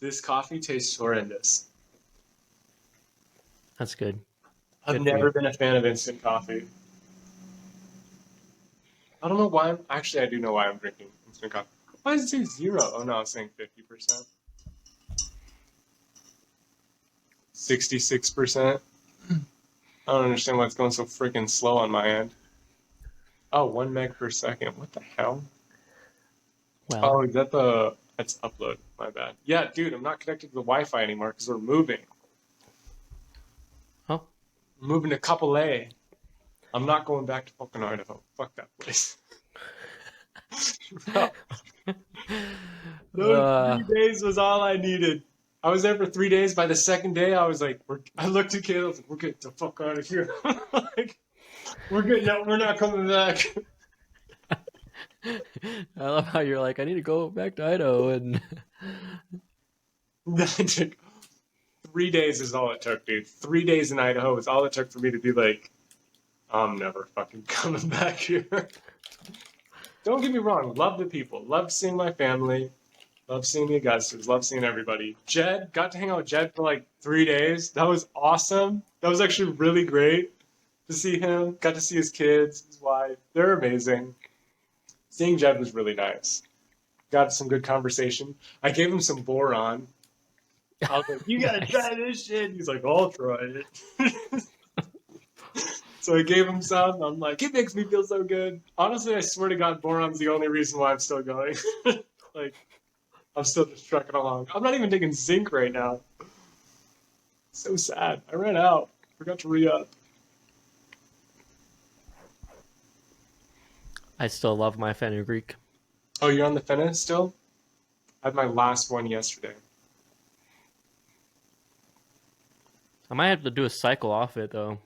This coffee tastes horrendous. That's good. I've Good for never you. been a fan of instant coffee. I don't know why. Actually, I do know why I'm drinking instant coffee. Why does it say 0? Oh no, it's saying 50%. 66%. I don't understand why it's going so freaking slow on my end. Oh, 1 meg per second. What the hell? Well, Oh, is that that's upload. My bad. Yeah, dude, I'm not connected to the Wi-Fi anymore because we're moving. oh, We're moving to Couple A. I'm not going back to fucking Idaho. Fuck that place. Those uh, 3 days was all I needed. I was there for 3 days. By the second day, I was like, I looked at Caleb, I was like, we're getting the fuck out of here. Like, we're getting out, we're not coming back. I love how you're like, I need to go back to Idaho, and That took 3 days is all it took, dude. 3 days in Idaho is all it took for me to be like, I'm never fucking coming back here. Don't get me wrong, love the people, loved seeing my family, love seeing the Augustas, love seeing everybody. Jed, got to hang out with Jed for like 3 days. That was awesome. That was actually really great to see him. Got to see his kids, his wife. They're amazing. Seeing Jed was really nice. Got some good conversation. I gave him some boron. I was like, you gotta nice. try this shit. He's like, I'll try it. So I gave him some. I'm like, it makes me feel so good. Honestly, I swear to God, boron's the only reason why I'm still going. Like, I'm still just trucking along. I'm not even taking zinc right now. So sad. I ran out. Forgot to re-up. I still love my fenugreek. Oh, you're on the Fenna still? I had my last one yesterday. I might have to do a cycle off it though.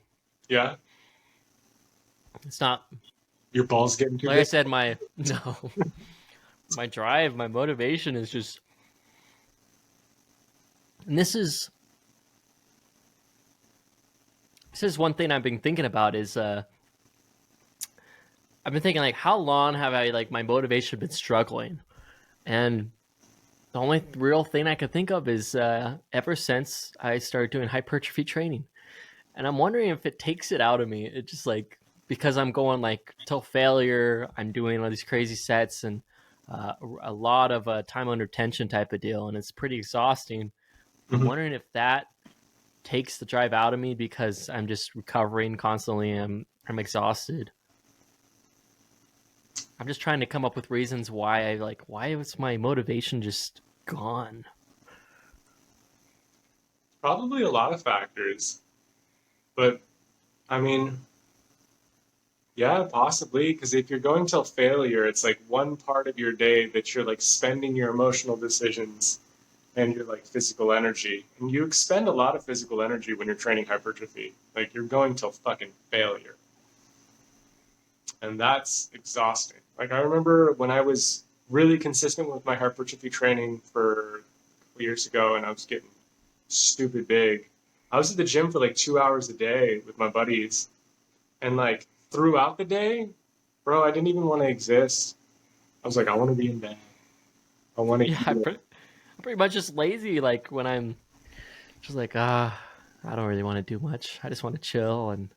Yeah? It's not Your balls getting too like I big? said. My no, my drive, my motivation is just. And this is one thing I've been thinking about is I've been thinking like how long have I like my motivation been struggling, and the only real thing I can think of is ever since I started doing hypertrophy training, and I'm wondering if it takes it out of me. It just like because I'm going like till failure, I'm doing all these crazy sets and a lot of time under tension type of deal, and it's pretty exhausting. I'm Mhm. wondering if that takes the drive out of me because I'm just recovering constantly. I'm exhausted. I'm just trying to come up with reasons why was my motivation just gone? Probably a lot of factors. But, I mean, yeah, possibly. Because if you're going till failure, it's like one part of your day that you're like spending your emotional decisions and your like physical energy. And you expend a lot of physical energy when you're training hypertrophy. Like you're going till fucking failure. And that's exhausting. Like I remember when I was really consistent with my hypertrophy training for a couple years ago and I was getting stupid big. I was at the gym for like 2 hours a day with my buddies. And like throughout the day, bro, I didn't even want to exist. I was like, I want to be in bed. I want to Yeah, eat it. I'm pretty much just lazy. Like when I'm just like I don't really want to do much. I just want to chill, and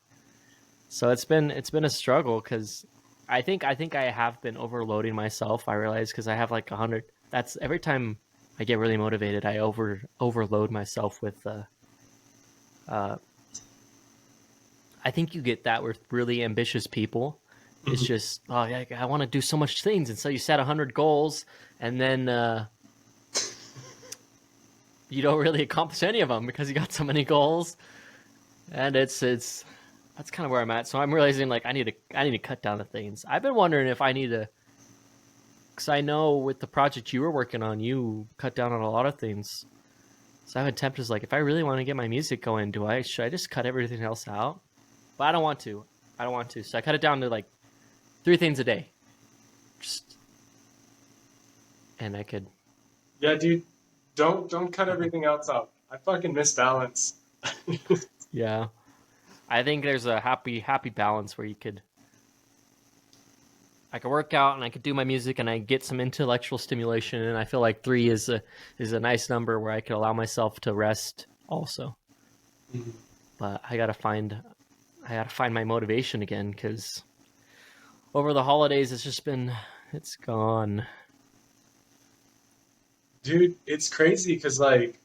so it's been a struggle because I think I have been overloading myself. I realize because I have like 100. That's every time I get really motivated, I overload myself with uh I think you get that with really ambitious people. It's Mhm. just, oh yeah, I want to do so much things, and so you set 100 goals, and then you don't really accomplish any of them because you got so many goals, and it's that's kind of where I'm at. So I'm realizing like I need to cut down the things. I've been wondering if I need to, because I know with the project you were working on, you cut down on a lot of things. So I've been tempted is like if I really want to get my music going, should I just cut everything else out? But I don't want to. I don't want to. So I cut it down to like 3 things a day. Just and I could. Yeah, dude, don't cut everything else out. I fucking miss balance. Yeah. I think there's a happy balance where you could I could work out and I could do my music and I get some intellectual stimulation, and I feel like 3 is a nice number where I could allow myself to rest also. Mhm. But I gotta find my motivation again, because over the holidays it's gone. Dude, it's crazy because like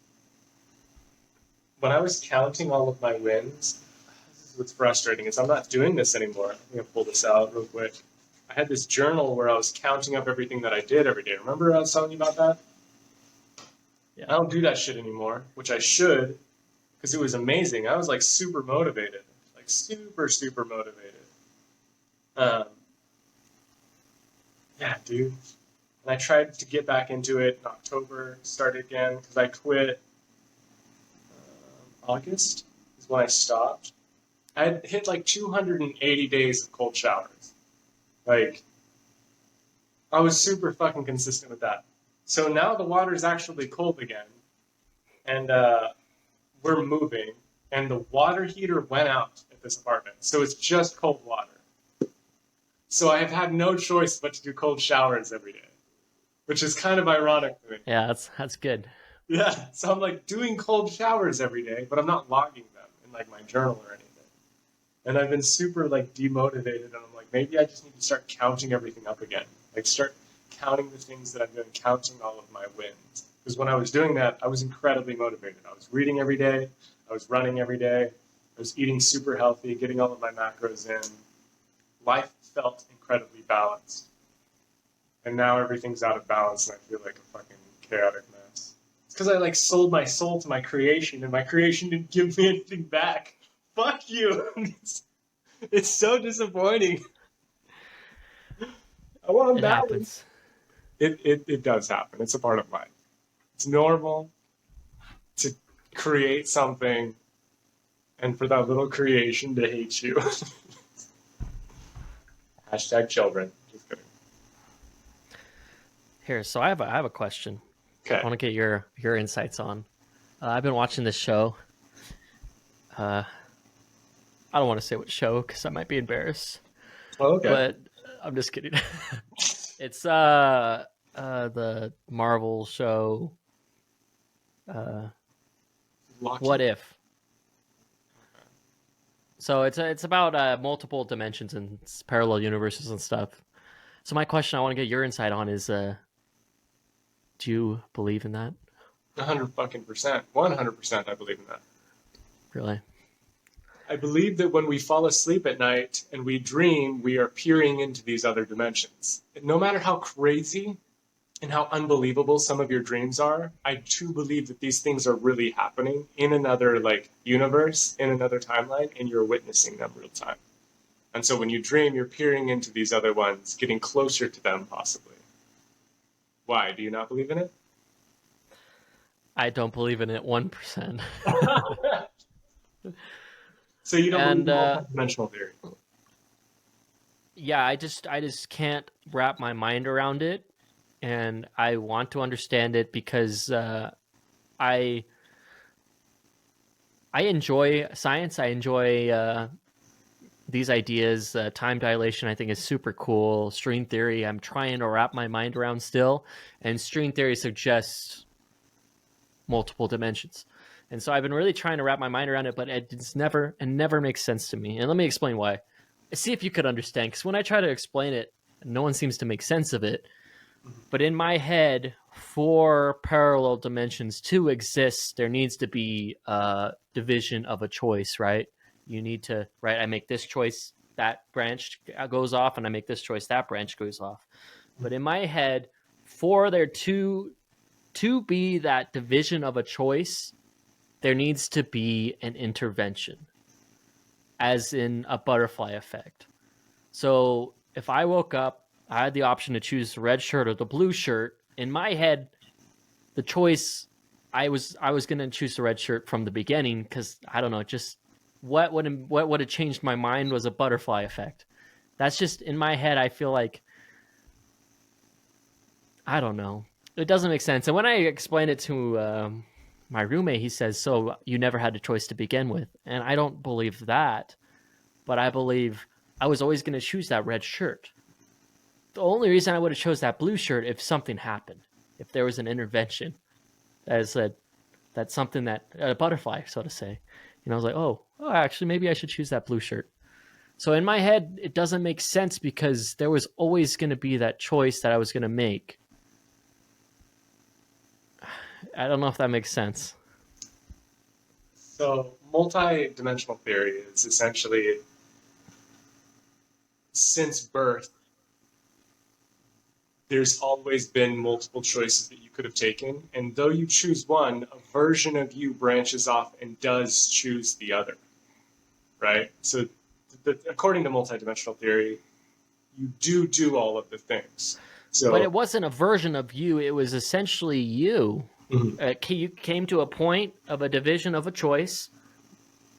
when I was counting all of my wins, this is what's frustrating is I'm not doing this anymore. I'm gonna pull this out real quick. I had this journal where I was counting up everything that I did every day. Remember I was telling you about that? Yeah. I don't do that shit anymore, which I should, because it was amazing. I was like super motivated, like super, super motivated. Um, yeah, dude. And I tried to get back into it in October, start again, because I quit August is when I stopped. I had hit like 280 days of cold showers. Like, I was super fucking consistent with that. So now the water is actually cold again, and we're moving, and the water heater went out at this apartment. So it's just cold water. So I have had no choice but to do cold showers every day, which is kind of ironic to me. Yeah, that's good. Yeah, so I'm like doing cold showers every day, but I'm not logging them in like my journal or anything. And I've been super like demotivated, and I'm like, maybe I just need to start counting everything up again. Like start counting the things that I'm doing, counting all of my wins. Because when I was doing that, I was incredibly motivated. I was reading every day, I was running every day, I was eating super healthy, getting all of my macros in. Life felt incredibly balanced. And now everything's out of balance, and I feel like a fucking chaotic mess. It's because I like sold my soul to my creation, and my creation didn't give me anything back. Fuck you. It's so disappointing. I want It balance. happens. It does happen. It's a part of life. It's normal to create something and for that little creation to hate you. Hashtag children. Just kidding. Here, so I have a question. Okay. I want to get your insights on. I've been watching this show. I don't want to say what show because I might be embarrassed. Well, okay. But I'm just kidding. It's the Marvel show. What If? So it's about multiple dimensions and parallel universes and stuff. So my question I want to get your insight on is, do you believe in that? 100%. 100% I believe in that. Really? I believe that when we fall asleep at night and we dream, we are peering into these other dimensions. And no matter how crazy and how unbelievable some of your dreams are, I do believe that these things are really happening in another like universe, in another timeline, and you're witnessing them real time. And so when you dream, you're peering into these other ones, getting closer to them possibly. Why? Do you not believe in it? I don't believe in it 1%. So you don't And believe in multidimensional theory? yeah, I just can't wrap my mind around it, and I want to understand it because I enjoy science. I enjoy these ideas. Time dilation, I think, is super cool. String theory, I'm trying to wrap my mind around still, and string theory suggests multiple dimensions. And so I've been really trying to wrap my mind around it, but it never makes sense to me. And let me explain why. See if you could understand, because when I try to explain it, no one seems to make sense of it. But in my head, for parallel dimensions to exist, there needs to be a division of a choice, right? You need to, right? I make this choice, that branch goes off, and I make this choice, that branch goes off. But in my head, for there to be that division of a choice, there needs to be an intervention, as in a butterfly effect. So if I woke up, I had the option to choose the red shirt or the blue shirt. In my head, the choice, I was going to choose the red shirt from the beginning because I don't know, just what would have changed my mind was a butterfly effect. That's just in my head. I feel like, I don't know, it doesn't make sense. And when I explain it to my roommate, he says, so you never had a choice to begin with. And I don't believe that, but I believe I was always going to choose that red shirt. the only reason I would have chose that blue shirt if something happened, if there was an intervention, as that's something that a butterfly, so to say. I was like, actually, maybe I should choose that blue shirt. So in my head, it doesn't make sense because there was always going to be that choice that I was going to make. I don't know if that makes sense. So, multidimensional theory is essentially since birth, there's always been multiple choices that you could have taken. And though you choose one, a version of you branches off and does choose the other, right? So, according to multidimensional theory, you do all of the things. So, but it wasn't a version of you. It was essentially you. mm-hmm. You came to a point of a division of a choice.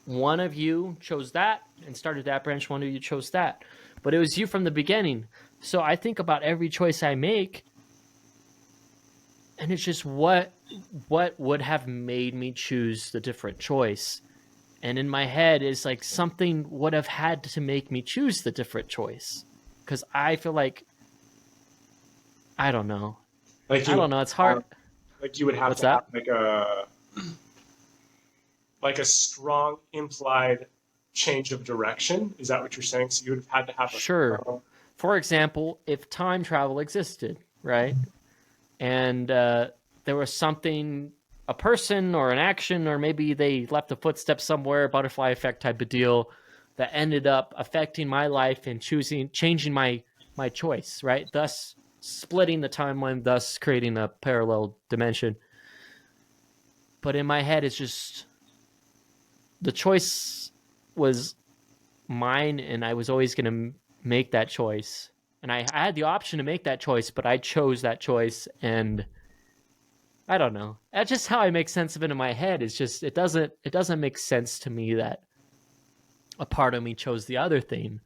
One of you chose that and started that branch. One of you chose that. But it was you from the beginning. So I think about every choice I make, and it's just what would have made me choose the different choice. And in my head, it's like something would have had to make me choose the different choice. Because I feel like, I don't know. I don't know. It's hard. Like you would have What's to that? have like a strong implied change of direction. Is that what you're saying? So you would have had to have a Sure. For example, if time travel existed, right? And there was something, a person or an action, or maybe they left a footstep somewhere, butterfly effect type of deal, that ended up affecting my life and changing my choice, right? Thus splitting the timeline, thus creating a parallel dimension. But in my head, it's just the choice was mine, and I was always going to make that choice. And I had the option to make that choice, but I chose that choice, and I don't know. That's just how I make sense of it in my head. It's just it doesn't make sense to me that a part of me chose the other thing,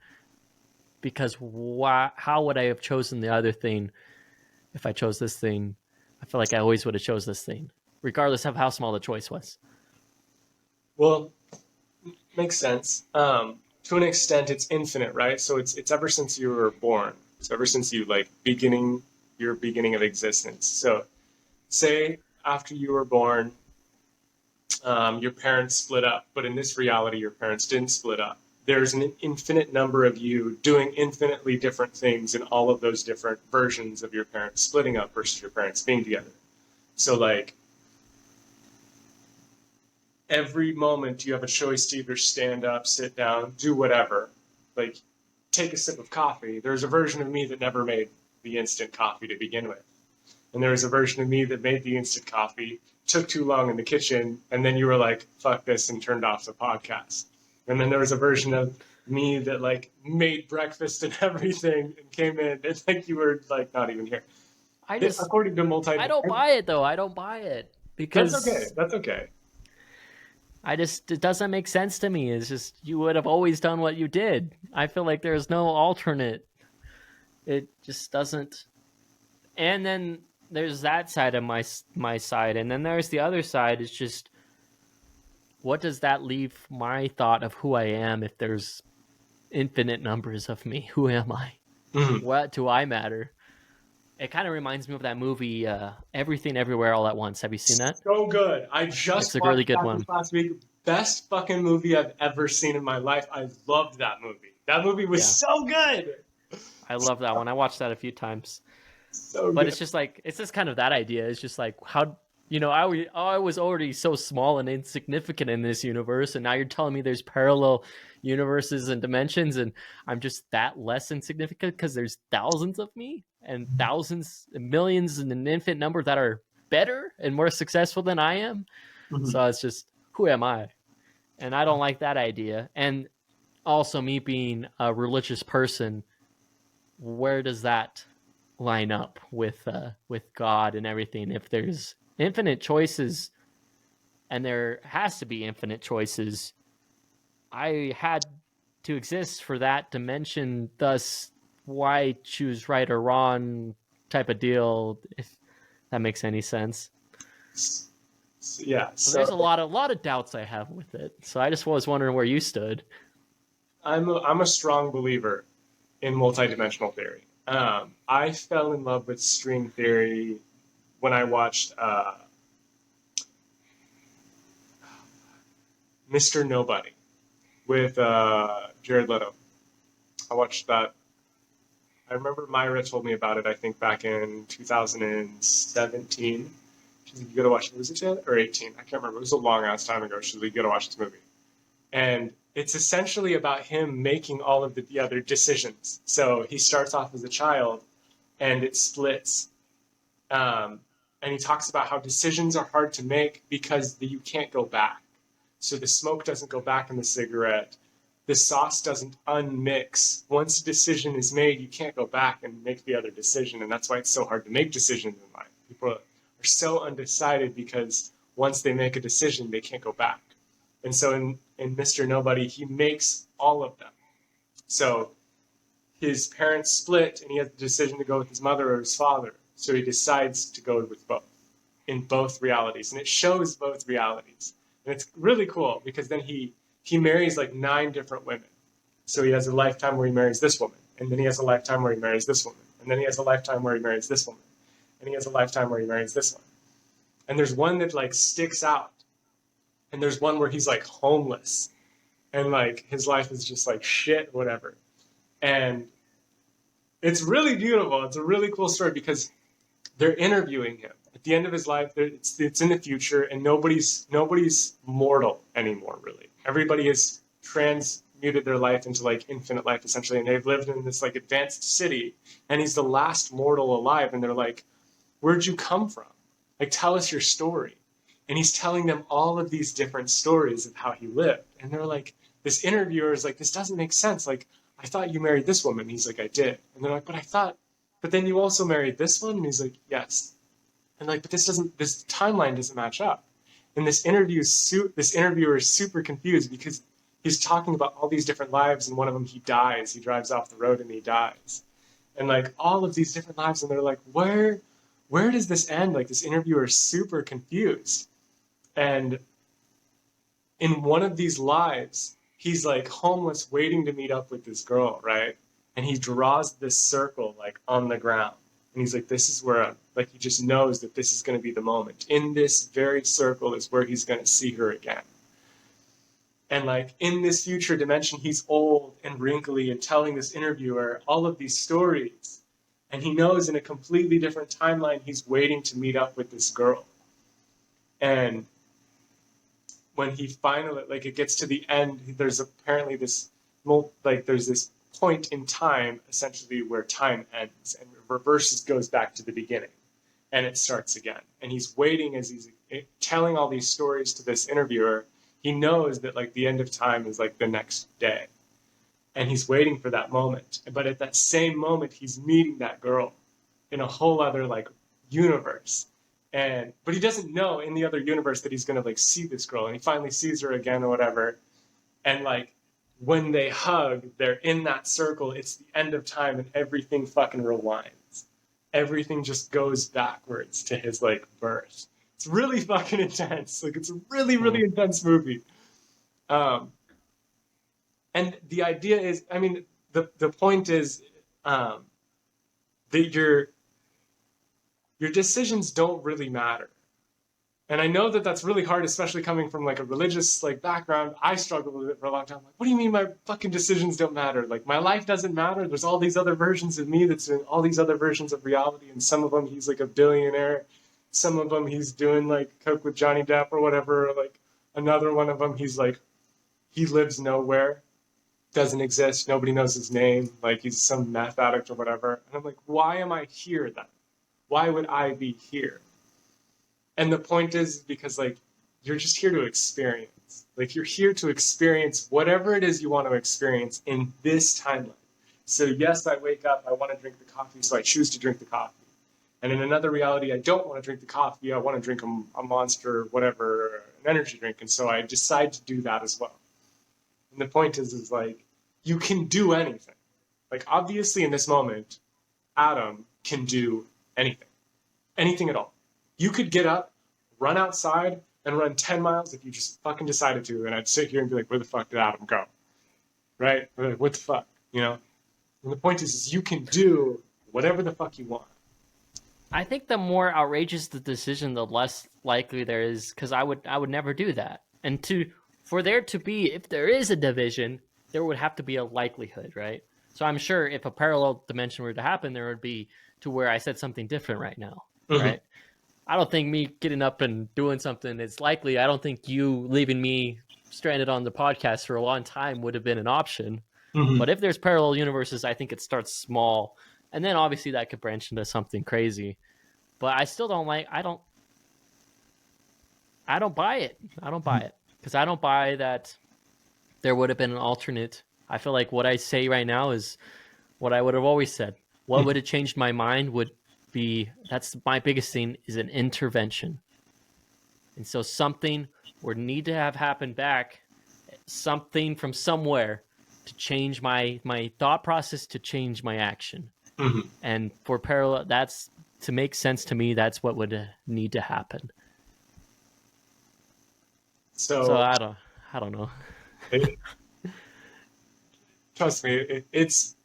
because how would I have chosen the other thing if I chose this thing? I feel like I always would have chose this thing, regardless of how small the choice was. Well, makes sense. To an extent, it's infinite, right? So it's ever since you were born. So ever since you like your beginning of existence. So say after you were born, your parents split up, but in this reality, your parents didn't split up. There's an infinite number of you doing infinitely different things in all of those different versions of your parents splitting up versus your parents being together. So like every moment you have a choice to either stand up, sit down, do whatever. Like take a sip of coffee. There's a version of me that never made the instant coffee to begin with. And there was a version of me that made the instant coffee, took too long in the kitchen, and then you were like, fuck this, and turned off the podcast. And then there was a version of me that like made breakfast and everything and came in and like you were like not even here. According to I don't buy it though. I don't buy it because that's okay. That's okay. It doesn't make sense to me. It's just you would have always done what you did. I feel like there's no alternate. It just doesn't. And then there's that side of my side, and then there's the other side. It's just, what does that leave my thought of who I am if there's infinite numbers of me? Who am I? Mm-hmm. What do I matter? It kind of reminds me of that movie, Everything Everywhere All at Once. Have you seen that? So good. I just it's a really good one. Last week. Best fucking movie I've ever seen in my life. I loved that movie. That movie was so good. I love that one. I watched that a few times. So but good. It's just like, it's just kind of that idea. It's just like, how, I was already so small and insignificant in this universe, and now you're telling me there's parallel universes and dimensions, and I'm just that less insignificant because there's thousands of me and thousands and millions and an infinite number that are better and more successful than I am. Mm-hmm. So it's just, who am I? And I don't like that idea. And also, me being a religious person, where does that line up with God and everything? If there's infinite choices, and there has to be infinite choices, I had to exist for that dimension. Thus, why choose right or wrong type of deal? If that makes any sense. Yeah. So there's a lot of doubts I have with it. So I just was wondering where you stood. I'm a strong believer in multidimensional theory. I fell in love with string theory when I watched Mr. Nobody with Jared Leto. I watched that. I remember Myra told me about it, I think back in 2017. She's like, you gotta watch it. Was it 10 or 18? I can't remember. It was a long ass time ago. She's like, you gotta watch this movie. And it's essentially about him making all of the other decisions. So he starts off as a child and it splits. And he talks about how decisions are hard to make because you can't go back. So the smoke doesn't go back in the cigarette. The sauce doesn't unmix. Once a decision is made, you can't go back and make the other decision. And that's why it's so hard to make decisions in life. People are so undecided because once they make a decision, they can't go back. And so in Mr. Nobody, he makes all of them. So his parents split and he has the decision to go with his mother or his father. So he decides to go with both in both realities. And it shows both realities. And it's really cool because then he marries like 9 different women. So he has a lifetime where he marries this woman. And then he has a lifetime where he marries this woman. And then he has a lifetime where he marries this woman. And he has a lifetime where he marries this one. And there's one that like sticks out. And there's one where he's like homeless. And like his life is just like shit, whatever. And it's really beautiful. It's a really cool story because they're interviewing him. At the end of his life, it's in the future, and nobody's mortal anymore, really. Everybody has transmuted their life into like infinite life, essentially, and they've lived in this like advanced city, and he's the last mortal alive, and they're like, where'd you come from? Like, tell us your story. And he's telling them all of these different stories of how he lived. And they're like, this interviewer is like, this doesn't make sense. Like, I thought you married this woman. And he's like, I did. And they're like, but then you also married this one? And he's like, yes. And like, but this timeline doesn't match up. And this interviewer is super confused because he's talking about all these different lives, and one of them he dies. He drives off the road and he dies. And like all of these different lives, and they're like, where does this end? Like this interviewer is super confused. And in one of these lives, he's like homeless waiting to meet up with this girl, right? And he draws this circle like on the ground. And he's like, this is where, like, he just knows that this is going to be the moment. In this very circle is where he's going to see her again. And like in this future dimension, he's old and wrinkly and telling this interviewer all of these stories. And he knows in a completely different timeline, he's waiting to meet up with this girl. And when he finally, like, it gets to the end, there's apparently this, like, there's this point in time, essentially, where time ends and reverses, goes back to the beginning, and it starts again. And he's waiting as he's telling all these stories to this interviewer. He knows that, like, the end of time is, like, the next day. And he's waiting for that moment. But at that same moment, he's meeting that girl in a whole other, like, universe. But he doesn't know in the other universe that he's going to, like, see this girl. And he finally sees her again or whatever. And, like, when they hug, they're in that circle. It's the end of time, and everything fucking rewinds. Everything just goes backwards to his, like, birth. It's really fucking intense. Like, it's a really, really intense movie. And the idea is, I mean, the point is that your decisions don't really matter. And I know that that's really hard, especially coming from like a religious like background. I struggled with it for a long time. Like, what do you mean my fucking decisions don't matter? Like, my life doesn't matter. There's all these other versions of me that's in all these other versions of reality. And some of them he's like a billionaire. Some of them he's doing like coke with Johnny Depp or whatever. Or, like another one of them he's like, he lives nowhere, doesn't exist. Nobody knows his name. Like he's some meth addict or whatever. And I'm like, why am I here then? Why would I be here? And the point is because, like, you're just here to experience. Like, you're here to experience whatever it is you want to experience in this timeline. So, yes, I wake up, I want to drink the coffee, so I choose to drink the coffee. And in another reality, I don't want to drink the coffee, I want to drink a Monster, whatever, an energy drink. And so I decide to do that as well. And the point is like, you can do anything. Like, obviously, in this moment, Adam can do anything. Anything at all. You could get up, run outside, and run 10 miles if you just fucking decided to, and I'd sit here and be like, where the fuck did Adam go? Right? Like, what the fuck? You know? And the point is you can do whatever the fuck you want. I think the more outrageous the decision, the less likely there is, because I would never do that. And for there to be, if there is a division, there would have to be a likelihood, right? So I'm sure if a parallel dimension were to happen, there would be to where I said something different right now, right? I don't think me getting up and doing something is likely. I don't think you leaving me stranded on the podcast for a long time would have been an option. But if there's parallel universes, I think it starts small, and then obviously that could branch into something crazy. But I still don't like. I don't buy it. I don't buy it because I don't buy that there would have been an alternate. I feel like what I say right now is what I would have always said. What would have changed my mind would be, that's my biggest thing, is an intervention. And so something would need to have happened back, something from somewhere to change my thought process, to change my action. And for parallel, that's, to make sense to me, that's what would need to happen. So I don't know. Trust me, it's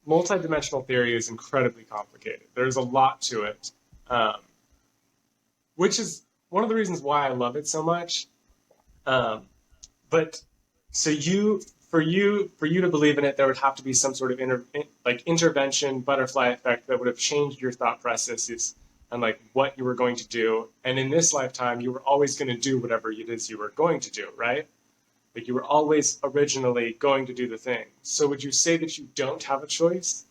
multidimensional theory is incredibly complicated. There's a lot to it, which is one of the reasons why I love it so much. But so for you to believe in it, there would have to be some sort of intervention, butterfly effect that would have changed your thought processes and like what you were going to do. And in this lifetime, you were always going to do whatever it is you were going to do, right? Like you were always originally going to do the thing. So would you say that you don't have a choice?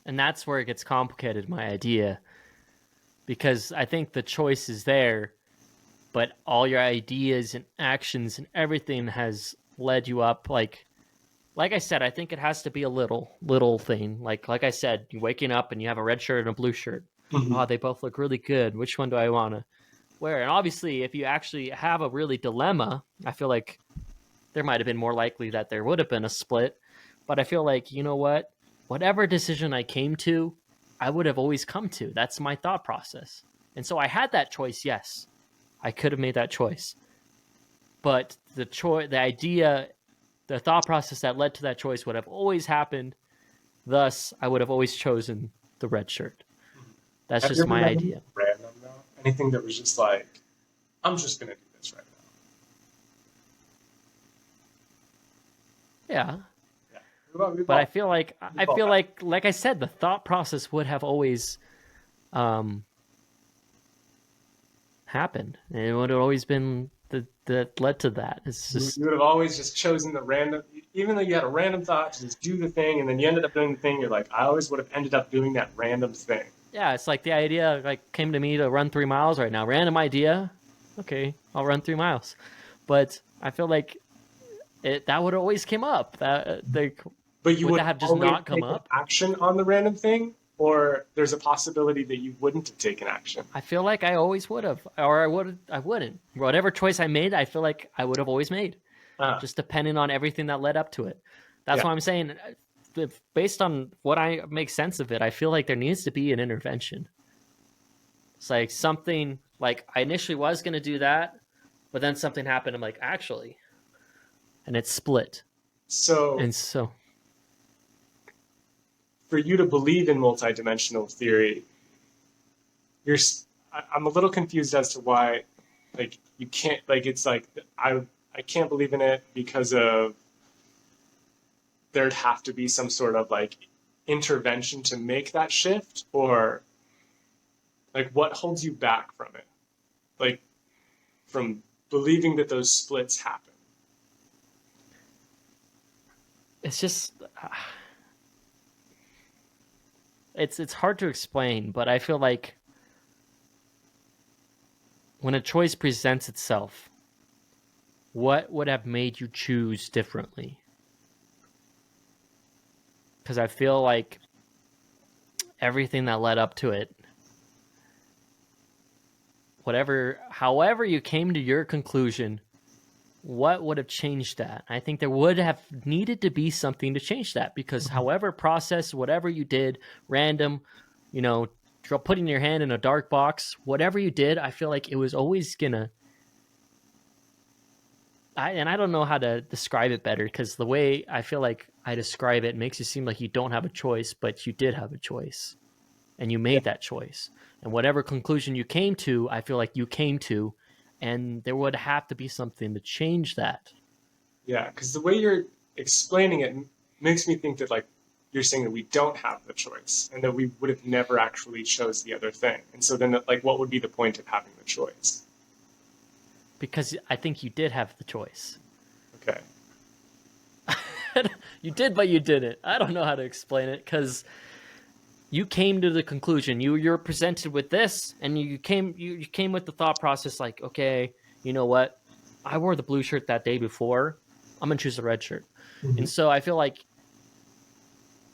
And that's where it gets complicated, my idea. Because I think the choice is there, but all your ideas and actions and everything has led you up. Like I said, I think it has to be a little thing. Like I said, you're waking up and you have a red shirt and a blue shirt. Oh, they both look really good. Which one do I want to wear? And obviously, if you actually have a really dilemma, I feel like there might have been more likely that there would have been a split. But I feel like, you know what? Whatever decision I came to, I would have always come to. That's my thought process. And so I had that choice, yes. I could have made that choice. But the idea, the thought process that led to that choice would have always happened. Thus, I would have always chosen the red shirt. That's just my idea. Random though? Anything that was just like, I'm just going to do this right now. Yeah. But I feel like I said, the thought process would have always happened. And it would have always been that led to that. It's just, you would have always just chosen the random, even though you had a random thought to just do the thing, and then you ended up doing the thing. You're like, I always would have ended up doing that random thing. yeah, it's like the idea like came to me to run 3 miles right now. Random idea. Okay, I'll run 3 miles. But I feel like that would have always came up. But you would have just not come up. Action on the random thing, or there's a possibility that you wouldn't have taken action. I feel like I always would have, or I wouldn't. Whatever choice I made, I feel like I would have always made, just depending on everything that led up to it. That's why I'm saying, based on what I make sense of it, I feel like there needs to be an intervention. It's like something like I initially was going to do that, but then something happened. I'm like, actually, and it's split. So for you to believe in multidimensional theory, I'm a little confused as to why, like, you can't, like, it's like, I can't believe in it because of, there'd have to be some sort of, like, intervention to make that shift, or, like, what holds you back from it? Like, from believing that those splits happen? It's just... It's hard to explain, but I feel like when a choice presents itself, what would have made you choose differently? Because I feel like everything that led up to it, however you came to your conclusion, what would have changed that? I think there would have needed to be something to change that, because however process, whatever you did, random, putting your hand in a dark box, whatever you did, I feel like it was always gonna... I don't know how to describe it better, because the way I feel like I describe it, it makes you seem like you don't have a choice, but you did have a choice. And you made that choice. And whatever conclusion you came to, I feel like you came to, and there would have to be something to change that. Yeah, because the way you're explaining it makes me think that like you're saying that we don't have the choice and that we would have never actually chose the other thing. And so then like what would be the point of having the choice? Because I think you did have the choice. Okay. You did, but you didn't. I don't know how to explain it because you came to the conclusion. You're presented with this, and you came with the thought process like, okay, you know what? I wore the blue shirt that day before. I'm gonna choose the red shirt. Mm-hmm. And so I feel like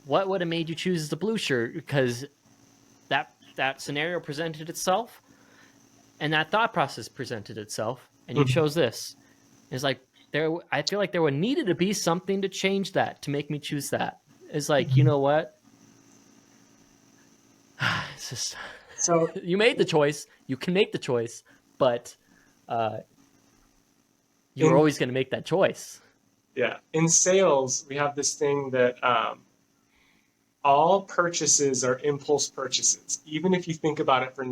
what would have made you choose the blue shirt? Because that scenario presented itself, and that thought process presented itself, and you chose this. It's like I feel like there would needed to be something to change that to make me choose that. It's like, you know what? It's just So you made the choice. You can make the choice, but you're always going to make that choice. Yeah, in sales, we have this thing that all purchases are impulse purchases. Even if you think about it for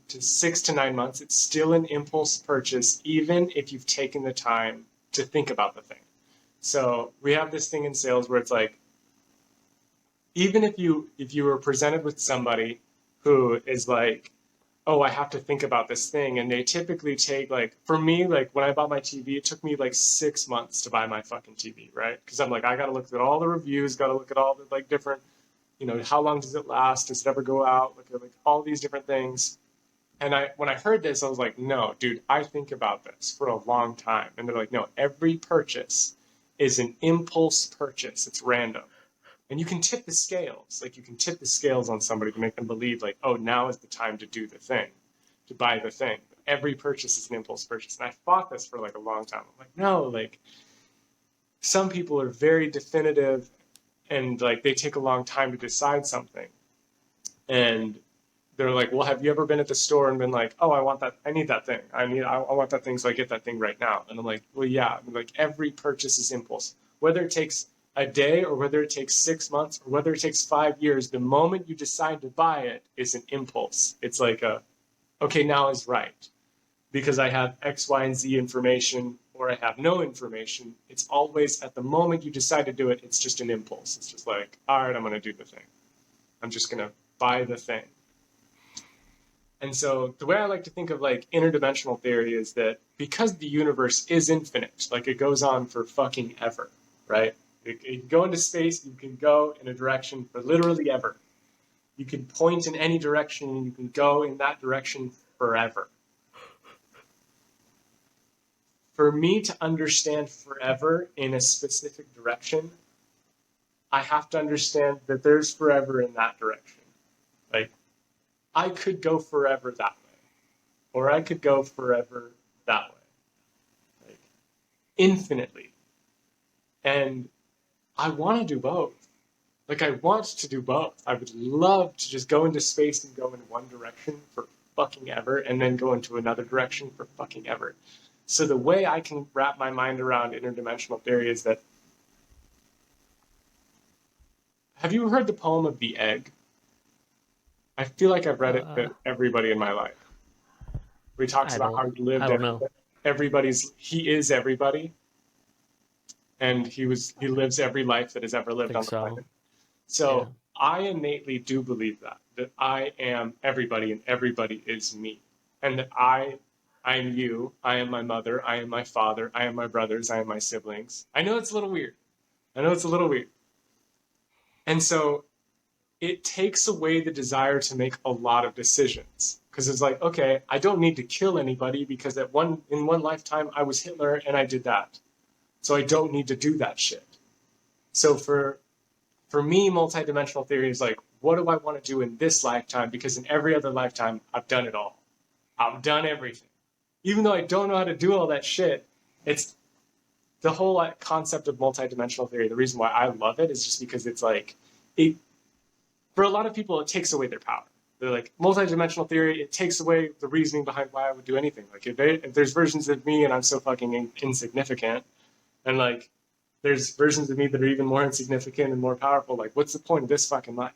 6 to 9 months, it's still an impulse purchase, even if you've taken the time to think about the thing. So we have this thing in sales where it's like, even if you were presented with somebody who is like, oh, I have to think about this thing, and they typically take like, for me, like when I bought my TV, it took me like 6 months to buy my fucking TV, right? Because I'm like, I got to look at all the reviews, got to look at all the like different, you know, how long does it last? Does it ever go out? Look at like all these different things. And when I heard this, I was like, no, dude, I think about this for a long time. And they're like, no, every purchase is an impulse purchase. It's random. And you can tip the scales. Like you can tip the scales on somebody to make them believe like, oh, now is the time to do the thing, to buy the thing. But every purchase is an impulse purchase. And I fought this for like a long time. I'm like, no, like some people are very definitive and like they take a long time to decide something. And they're like, well, have you ever been at the store and been like, oh, I want that, I need that thing. I want that thing, so I get that thing right now. And I'm like, well, yeah, I'm like every purchase is impulse. Whether it takes a day or whether it takes 6 months or whether it takes 5 years, the moment you decide to buy it is an impulse. It's like okay, now is right. Because I have X, Y, and Z information or I have no information. It's always at the moment you decide to do it, it's just an impulse. It's just like, all right, I'm going to do the thing. I'm just going to buy the thing. And so the way I like to think of like interdimensional theory is that because the universe is infinite, like it goes on for fucking ever, right? You can go into space, you can go in a direction for literally ever. You can point in any direction and you can go in that direction forever. For me to understand forever in a specific direction, I have to understand that there's forever in that direction. Like, I could go forever that way, or I could go forever that way, like infinitely. And I want to do both. Like I want to do both. I would love to just go into space and go in one direction for fucking ever, and then go into another direction for fucking ever. So the way I can wrap my mind around interdimensional theory is that. Have you heard the poem of the egg? I feel like I've read it to everybody in my life. Where he talks about how he lived. I don't know. He is everybody, and he lives every life that has ever lived on the planet. So yeah. I innately do believe that I am everybody and everybody is me, and that I am you, I am my mother, I am my father, I am my brothers, I am my siblings. I know it's a little weird. And so it takes away the desire to make a lot of decisions. Because it's like, okay, I don't need to kill anybody because in one lifetime I was Hitler and I did that. So I don't need to do that shit. So for me, multidimensional theory is like, what do I want to do in this lifetime? Because in every other lifetime, I've done it all. I've done everything. Even though I don't know how to do all that shit, it's the whole concept of multidimensional theory. The reason why I love it is just because it's like, for a lot of people, it takes away their power. They're like, multidimensional theory, it takes away the reasoning behind why I would do anything. Like, if there's versions of me and I'm so fucking insignificant, and like, there's versions of me that are even more insignificant and more powerful. Like, what's the point of this fucking life?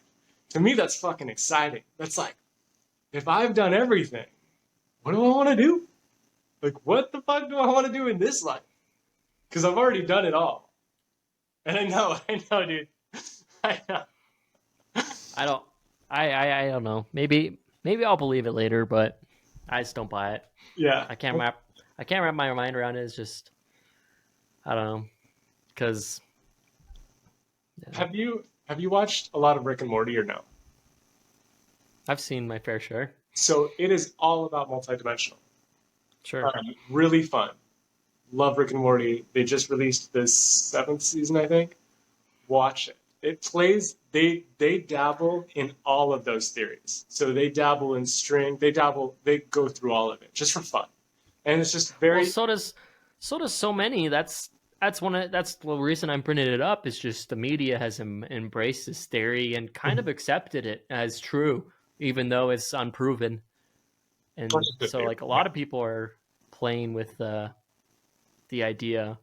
To me, that's fucking exciting. That's like, if I've done everything, what do I want to do? Like, what the fuck do I want to do in this life? Because I've already done it all. And I know, dude. I know. I don't. I don't know. Maybe I'll believe it later, but I just don't buy it. Yeah. I can't wrap my mind around it. It's just I don't know because Have you watched a lot of Rick and Morty or no? I've seen my fair share. So it is all about multidimensional. Sure. Really fun. Love Rick and Morty. They just released the 7th season, I think. Watch it. It plays. They dabble in all of those theories. So they dabble in string. They go through all of it just for fun, and it's just very. Well, so does so many. That's the reason I'm bringing it up. Is just the media has embraced this theory and kind of accepted it as true, even though it's unproven. And so, like, a lot of people are playing with the idea,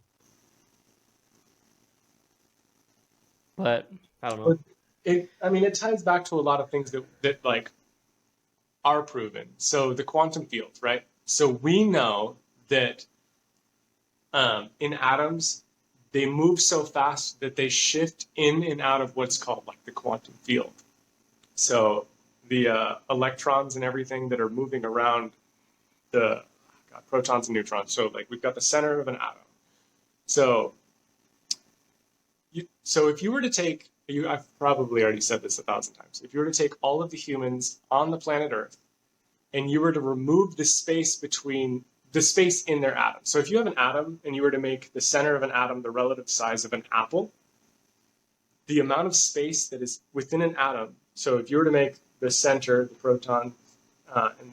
but I don't know. It ties back to a lot of things that like are proven. So the quantum field, right? So we know that in atoms, they move so fast that they shift in and out of what's called like the quantum field. So the electrons and everything that are moving around the protons and neutrons. So like we've got the center of an atom. So if you were to take, I've probably already said this 1,000 times. If you were to take all of the humans on the planet Earth and you were to remove the space in their atom. So if you have an atom and you were to make the center of an atom the relative size of an apple, the amount of space that is within an atom. So if you were to make the center, the proton, and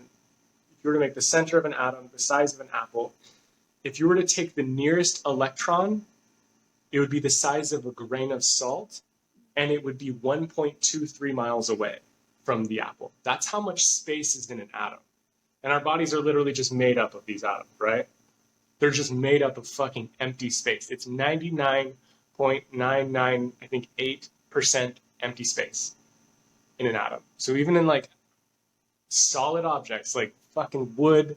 if you were to make the center of an atom the size of an apple, if you were to take the nearest electron, it would be the size of a grain of salt, and it would be 1.23 miles away from the apple. That's how much space is in an atom. And our bodies are literally just made up of these atoms, right? They're just made up of fucking empty space. It's 99.99, I think, 8% empty space in an atom. So even in like solid objects like fucking wood,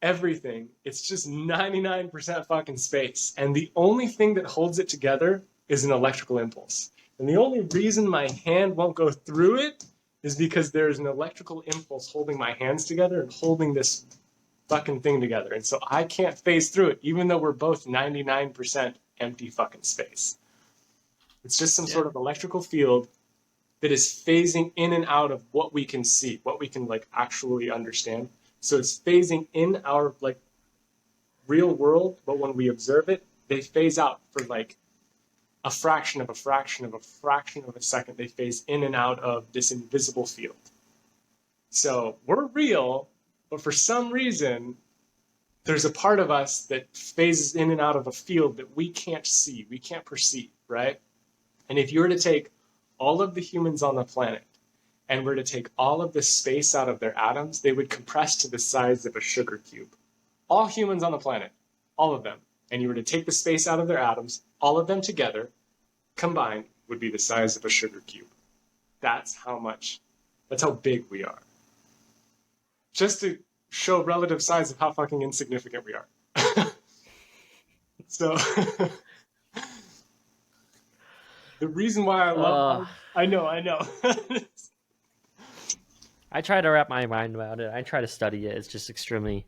everything, it's just 99% fucking space. And the only thing that holds it together is an electrical impulse. And the only reason my hand won't go through it is because there's an electrical impulse holding my hands together and holding this fucking thing together. And so I can't phase through it, even though we're both 99% empty fucking space. It's just some sort of electrical field that is phasing in and out of what we can see, what we can like actually understand. So it's phasing in our like real world, but when we observe it, they phase out for like a fraction of a fraction of a fraction of a second. They phase in and out of this invisible field. So we're real, but for some reason, there's a part of us that phases in and out of a field that we can't see, we can't perceive, right? And if you were to take all of the humans on the planet and were to take all of the space out of their atoms, they would compress to the size of a sugar cube. All humans on the planet, all of them. And you were to take the space out of their atoms, all of them together, combined, would be the size of a sugar cube. That's how big we are. Just to show relative size of how fucking insignificant we are. So, the reason why I love... I know. I try to wrap my mind around it. I try to study it. It's just extremely...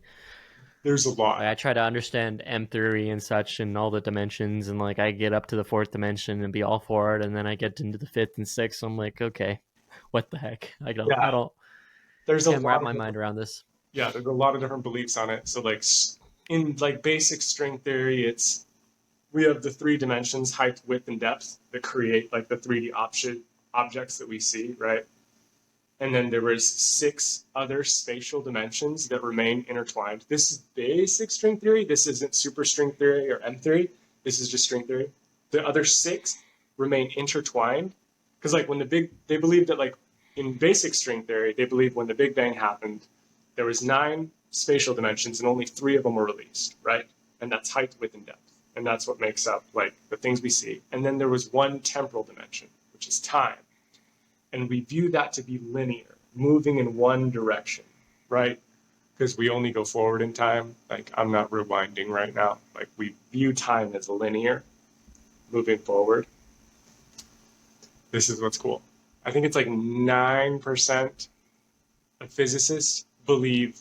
There's a lot. I try to understand M theory and such and all the dimensions, and like I get up to the 4th dimension and be all for it, and then I get into the 5th and 6th. So I'm like, okay, what the heck? I can't wrap my mind around this. Yeah, there's a lot of different beliefs on it. So like in like basic string theory, we have the 3 dimensions, height, width, and depth, that create like the 3D objects that we see, right? And then there was 6 other spatial dimensions that remain intertwined. This is basic string theory. This isn't super string theory or M theory. This is just string theory. The other 6 remain intertwined because like they believe that like in basic string theory, they believe when the Big Bang happened, there was 9 spatial dimensions and only 3 of them were released, right? And that's height, width, and depth. and that's what makes up like the things we see. And then there was one temporal dimension, which is time, and we view that to be linear, moving in one direction, right? Because we only go forward in time. Like, I'm not rewinding right now. Like, we view time as linear, moving forward. This is what's cool. I think it's like 9% of physicists believe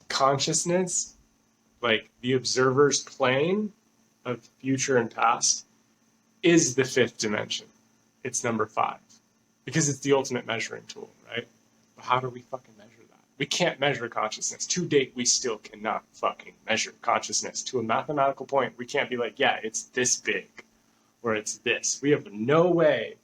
consciousness, like the observer's plane of future and past, is the fifth dimension. It's number 5. Because it's the ultimate measuring tool, right? But how do we fucking measure that? We can't measure consciousness. To date, we still cannot fucking measure consciousness to a mathematical point. We can't be like, yeah, it's this big, or it's this. We have no way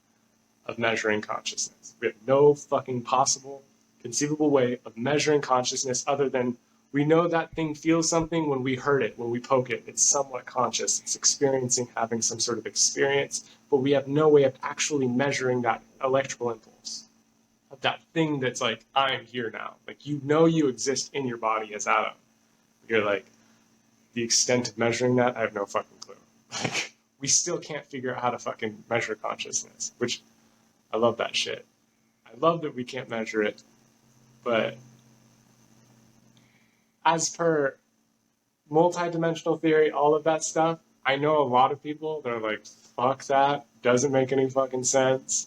of measuring consciousness. We have no fucking possible, conceivable way of measuring consciousness other than we know that thing feels something when we hurt it, when we poke it. It's somewhat conscious. It's experiencing, having some sort of experience, but we have no way of actually measuring that electrical impulse. Of that thing that's like, I'm here now. Like, you know you exist in your body as Adam. You're like, the extent of measuring that, I have no fucking clue. Like, we still can't figure out how to fucking measure consciousness, which I love that shit. I love that we can't measure it, but as per multidimensional theory, all of that stuff, I know a lot of people that are like, fuck that, doesn't make any fucking sense.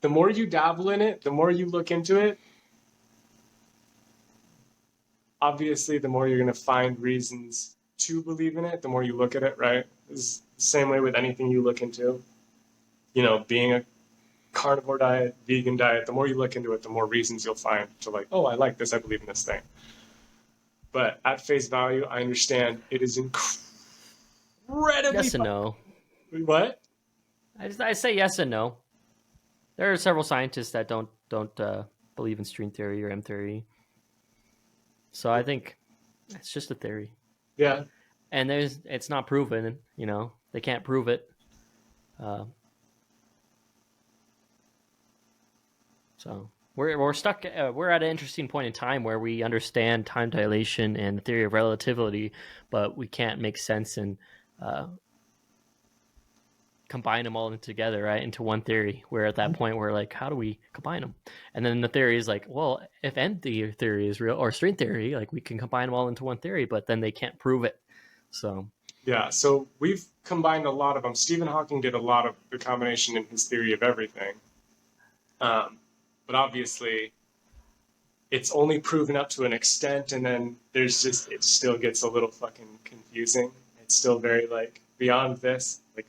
The more you dabble in it, the more you look into it, obviously the more you're going to find reasons to believe in it, the more you look at it, right? It's the same way with anything you look into. You know, being a carnivore diet, vegan diet, the more you look into it, the more reasons you'll find to like, oh, I like this, I believe in this thing. But at face value, I understand it is incredibly... Yes and no. What? I say yes and no. There are several scientists that don't believe in string theory or M theory. So I think it's just a theory. Yeah. And it's not proven, you know. They can't prove it. So we're stuck. We're at an interesting point in time where we understand time dilation and the theory of relativity, but we can't make sense and combine them all together, right, into one theory. We're at that point where like, how do we combine them? And then the theory is like, well, if M theory is real or string theory, like we can combine them all into one theory, but then they can't prove it. So yeah, so we've combined a lot of them. Stephen Hawking did a lot of the combination in his theory of everything. But obviously, it's only proven up to an extent, and then there's just, it still gets a little fucking confusing. It's still very, like, beyond this. Like,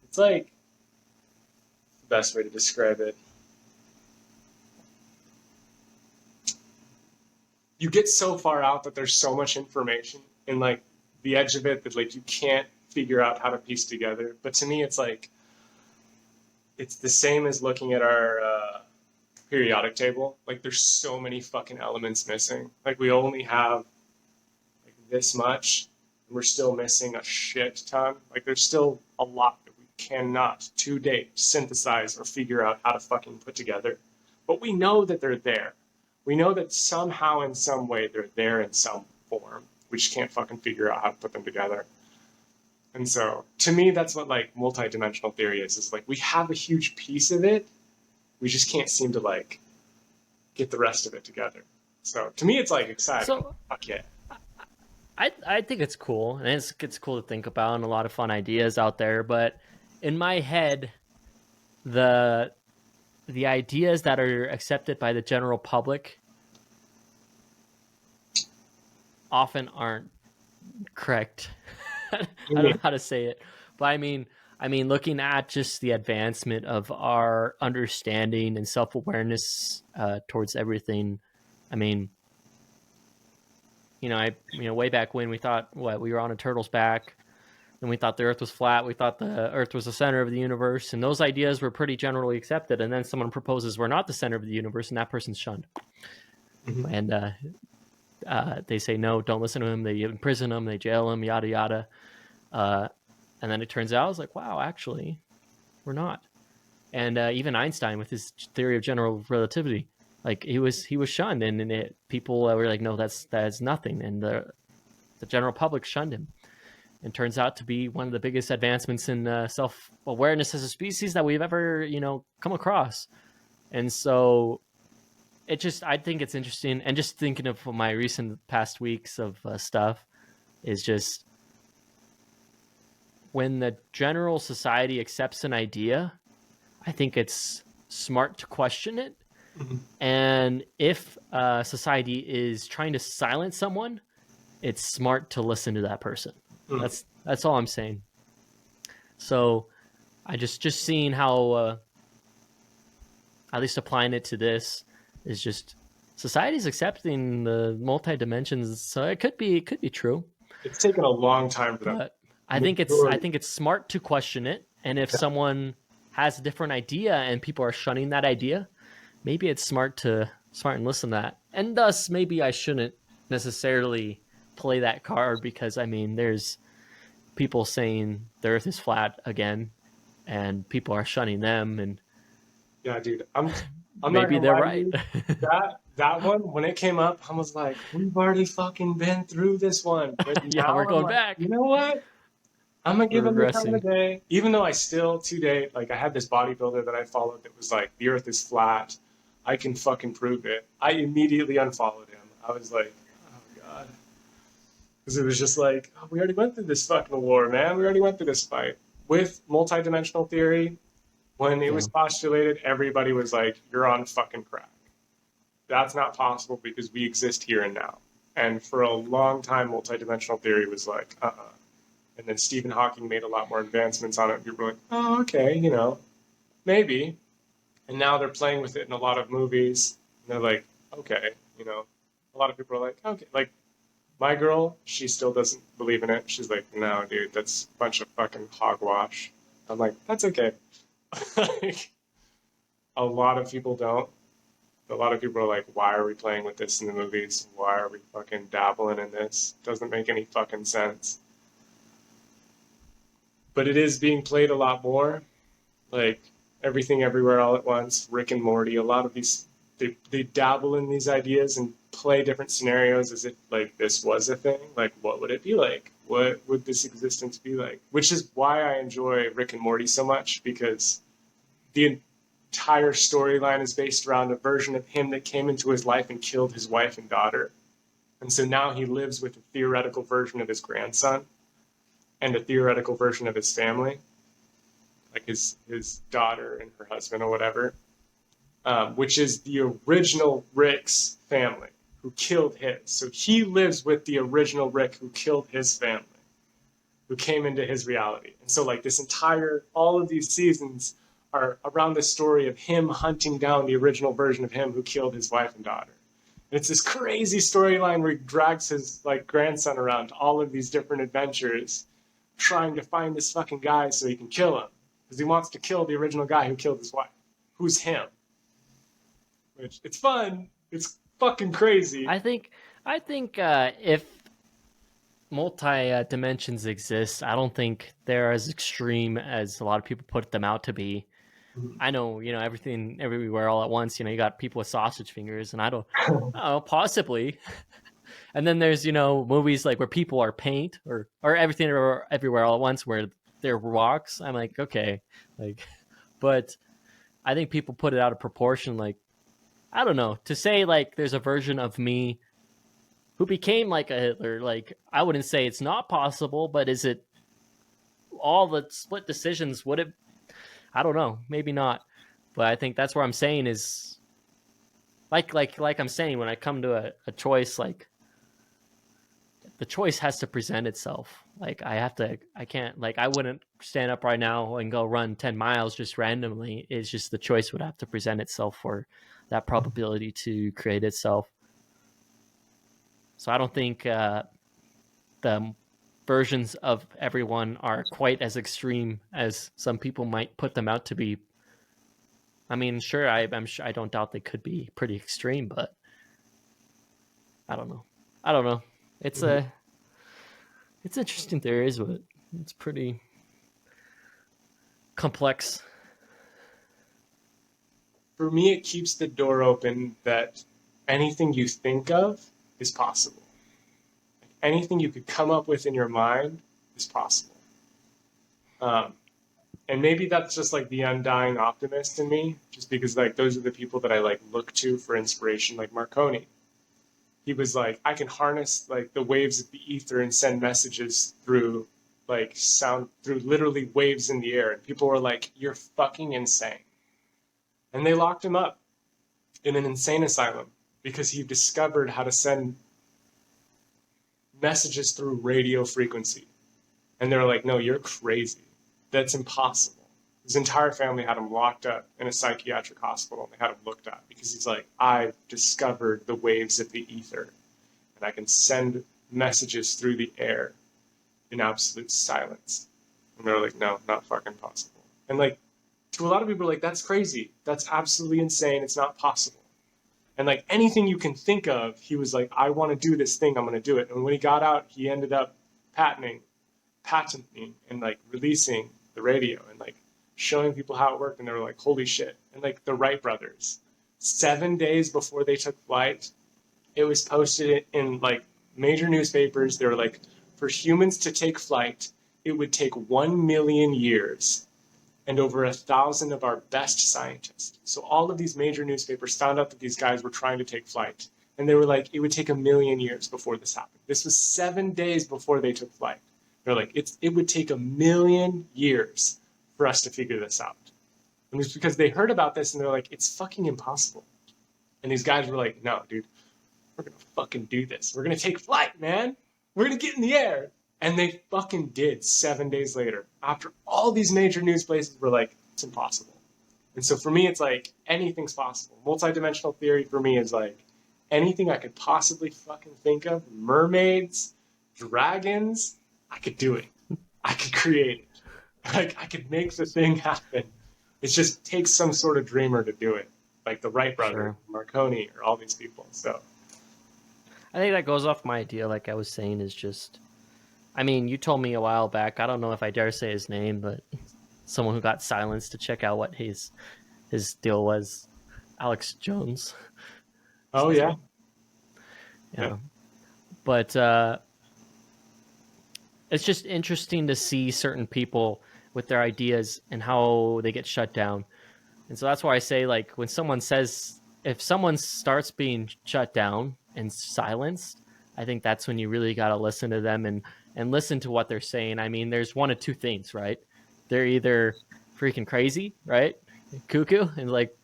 it's like, the best way to describe it. You get so far out that there's so much information in, like, the edge of it that, like, you can't figure out how to piece together. But to me, it's like, it's the same as looking at our periodic table. Like, there's so many fucking elements missing. Like, we only have like this much, and we're still missing a shit ton. Like, there's still a lot that we cannot to date synthesize or figure out how to fucking put together. But we know that they're there. We know that somehow in some way they're there in some form. We just can't fucking figure out how to put them together. And so to me, that's what like multidimensional theory is like, we have a huge piece of it, we just can't seem to like get the rest of it together. So to me, it's like exciting. So fuck yeah. I think it's cool, and it's cool to think about, and a lot of fun ideas out there. But in my head, the ideas that are accepted by the general public often aren't correct. I don't know how to say it, but I mean, looking at just the advancement of our understanding and self-awareness towards everything. I mean, way back when we thought we were on a turtle's back, and we thought the Earth was flat. We thought the Earth was the center of the universe, and those ideas were pretty generally accepted. And then someone proposes we're not the center of the universe, and that person's shunned. Mm-hmm. And they say no, don't listen to him. They imprison him, they jail him, yada yada. And then it turns out, I was like, wow, actually, we're not. And even Einstein with his theory of general relativity, like he was shunned, and people were like, no, that's nothing, and the general public shunned him. and turns out to be one of the biggest advancements in self-awareness as a species that we've ever, come across. And so I think it's interesting. And just thinking of my recent past weeks of stuff is just when the general society accepts an idea, I think it's smart to question it. Mhm. And if society is trying to silence someone, it's smart to listen to that person. Mhm. That's all I'm saying. So I just seeing how, at least applying it to this, is just society's accepting the multi dimensions. So it could be true, It's taken a long time for them. but I think Majority. it's smart to question it. And if someone has a different idea and people are shunning that idea, maybe it's smart and listen to that. And thus, maybe I shouldn't necessarily play that card, because I mean, there's people saying the Earth is flat again, and people are shunning them, and Yeah, dude. I'm not maybe gonna they're lie to right. you. That one, when it came up, I was like, we've already fucking been through this one. But Yeah, we're now I'm going like, you back. know what? I'm gonna give We're him the time of regressing. day. Even though I still today, like I had this bodybuilder that I followed that was like, the earth is flat. I can fucking prove it. I immediately unfollowed him. I was like, oh God. Because it was just like, oh, we already went through this fucking war, man. We already went through this fight. With multidimensional theory, when it Yeah. was postulated, everybody was like, you're on fucking crack. That's not possible because we exist here and now. And for a long time, multidimensional theory was like, And then Stephen Hawking made a lot more advancements on it. People were like, oh, okay, maybe. And now they're playing with it in a lot of movies. And they're like, okay, a lot of people are like, okay. Like, my girl, she still doesn't believe in it. She's like, no, dude, that's a bunch of fucking hogwash. I'm like, that's okay. Like, a lot of people don't. A lot of people are like, why are we playing with this in the movies? Why are we fucking dabbling in this? Doesn't make any fucking sense. But it is being played a lot more. Like Everything Everywhere All at Once, Rick and Morty, a lot of these, they dabble in these ideas and play different scenarios as if like this was a thing. Like, what would it be like? What would this existence be like? Which is why I enjoy Rick and Morty so much, because the entire storyline is based around a version of him that came into his life and killed his wife and daughter. And so now he lives with a theoretical version of his grandson and a theoretical version of his family, like his daughter and her husband or whatever, which is the original Rick's family who killed his. So he lives with the original Rick who killed his family, who came into his reality. And so like all of these seasons are around the story of him hunting down the original version of him who killed his wife and daughter. And it's this crazy storyline where he drags his like grandson around to all of these different adventures, trying to find this fucking guy so he can kill him. Because he wants to kill the original guy who killed his wife, who's him. Which, it's fun. It's fucking crazy. I think if multi dimensions exist, I don't think they're as extreme as a lot of people put them out to be. I know, everything everywhere all at once. You got people with sausage fingers, and I don't know, possibly. And then there's movies like where people are paint, or everything everywhere all at once where they're rocks. I'm like, okay, like, but I think people put it out of proportion. Like, I don't know, to say like there's a version of me who became like a Hitler. Like, I wouldn't say it's not possible, but is it all the split decisions? Would it? I don't know, maybe not. But I think that's where I'm saying is like I'm saying, when I come to a choice, like the choice has to present itself. Like I can't, like, I wouldn't stand up right now and go run 10 miles just randomly. It's just the choice would have to present itself for that probability to create itself. So I don't think the versions of everyone are quite as extreme as some people might put them out to be. I mean, sure, I'm sure, I don't doubt they could be pretty extreme, but I don't know. It's it's interesting theories, but it's pretty complex. For me, it keeps the door open that anything you think of is possible. Anything you could come up with in your mind is possible. Um, and maybe that's just like the undying optimist in me, just because like those are the people that I like look to for inspiration, like Marconi. He was like, I can harness like the waves of the ether and send messages through like sound through literally waves in the air. And people were like, you're fucking insane. And they locked him up in an insane asylum because he discovered how to send messages through radio frequency. And they were like, no, you're crazy. That's impossible. His entire family had him locked up in a psychiatric hospital and they had him looked at because he's like, I've discovered the waves of the ether and I can send messages through the air in absolute silence. And they're like, no, not fucking possible. And like, to a lot of people, like, that's crazy. That's absolutely insane. It's not possible. And like anything you can think of, he was like, I want to do this thing. I'm going to do it. And when he got out, he ended up patenting and like releasing the radio and like showing people how it worked. And they were like, holy shit. And like the Wright brothers, 7 days before they took flight, it was posted in like major newspapers. They were like, for humans to take flight, it would take 1 million years and over 1,000 of our best scientists. So all of these major newspapers found out that these guys were trying to take flight. And they were like, it would take 1 million years before this happened. This was 7 days before they took flight. They're like, it would take 1 million years for us to figure this out. And it's because they heard about this and they're like, it's fucking impossible. And these guys were like, no, dude, we're going to fucking do this. We're going to take flight, man. We're going to get in the air. And they fucking did 7 days later. After all these major news places were like, it's impossible. And so for me, it's like, anything's possible. Multidimensional theory for me is like, anything I could possibly fucking think of, mermaids, dragons, I could do it. I could create it. Like, I could make the thing happen. It just takes some sort of dreamer to do it. Like the Wright brothers, Sure. Marconi, or all these people. So I think that goes off my idea, like I was saying, is just, I mean, you told me a while back, I don't know if I dare say his name, but someone who got silenced to check out what his deal was, Alex Jones. oh yeah. Yeah. But it's just interesting to see certain people with their ideas and how they get shut down. And so that's why I say, like, when someone says, if someone starts being shut down and silenced, I think that's when you really got to listen to them and listen to what they're saying. I mean, there's one of two things, right? They're either freaking crazy, right? Cuckoo, and like,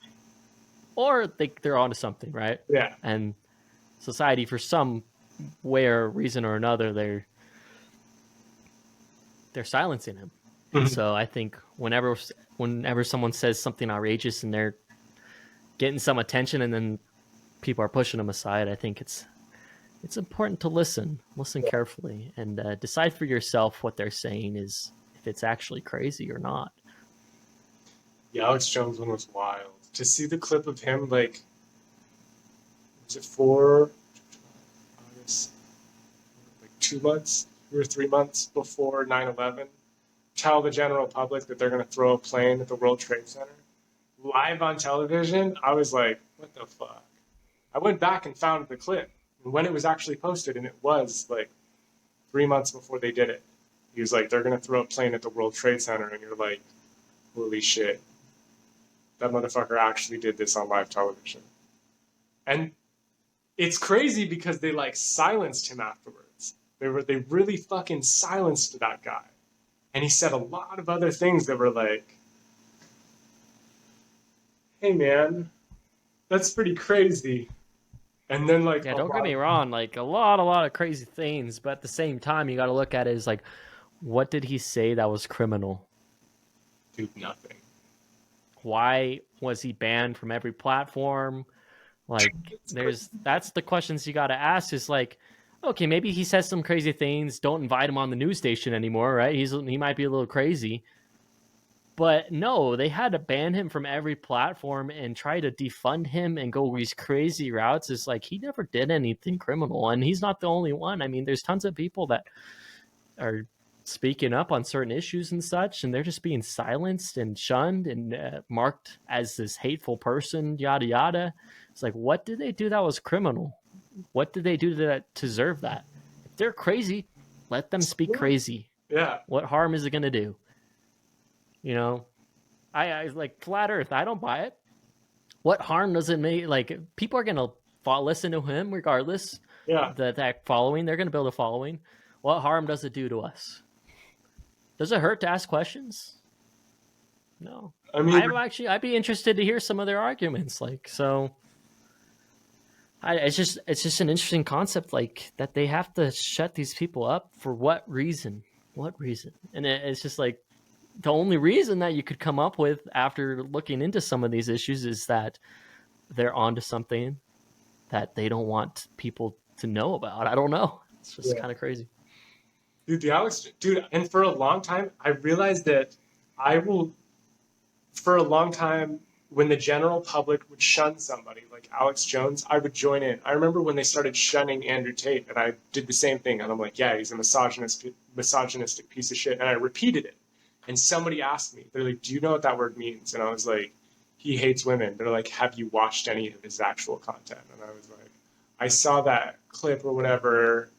or they're onto something, right? Yeah. And society, for some way or reason or another, they're silencing him. And so I think whenever someone says something outrageous and they're getting some attention and then people are pushing them aside, I think it's important to listen carefully and decide for yourself what they're saying is, if it's actually crazy or not. The Alex Jones one was wild. To see the clip of him, like, was it 4 August, like 2 months, 2 or 3 months before 9/11, tell the general public that they're going to throw a plane at the World Trade Center live on television? I was like, what the fuck? I went back and found the clip and when it was actually posted, and it was like 3 months before they did it. He was like, they're going to throw a plane at the World Trade Center, and you're like, holy shit. That motherfucker actually did this on live television. And it's crazy because they like silenced him afterwards. They really fucking silenced that guy. And he said a lot of other things that were like, hey man, that's pretty crazy. And then like, yeah, don't get me wrong, like a lot of crazy things, but at the same time, you got to look at it as like, what did he say that was criminal? Dude, nothing. Why was he banned from every platform? Like, that's the questions you got to ask. Is like, okay, maybe he says some crazy things. Don't invite him on the news station anymore, right? He might be a little crazy, but no, they had to ban him from every platform and try to defund him and go these crazy routes. It's like, he never did anything criminal, and he's not the only one. I mean, there's tons of people that are speaking up on certain issues and such, and they're just being silenced and shunned and marked as this hateful person, yada yada. It's like, what did they do that was criminal? What did they do that deserve that? If they're crazy, let them speak crazy. Yeah. What harm is it going to do? You know, I like flat Earth. I don't buy it. What harm does it make? Like people are going to listen to him regardless. Yeah. That following, they're going to build a following. What harm does it do to us? Does it hurt to ask questions? No. I mean, I'd be interested to hear some of their arguments. Like, so it's just an interesting concept, like that they have to shut these people up for what reason? What reason? And it's just like the only reason that you could come up with after looking into some of these issues is that they're onto something that they don't want people to know about. I don't know. It's just kind of crazy. dude, and for a long time, I realized that I will, for a long time, when the general public would shun somebody like Alex Jones, I would join in. I remember when they started shunning Andrew Tate, and I did the same thing. And I'm like, yeah, he's a misogynistic piece of shit. And I repeated it. And somebody asked me, they're like, do you know what that word means? And I was like, he hates women. They're like, have you watched any of his actual content? And I was like, I saw that clip or whatever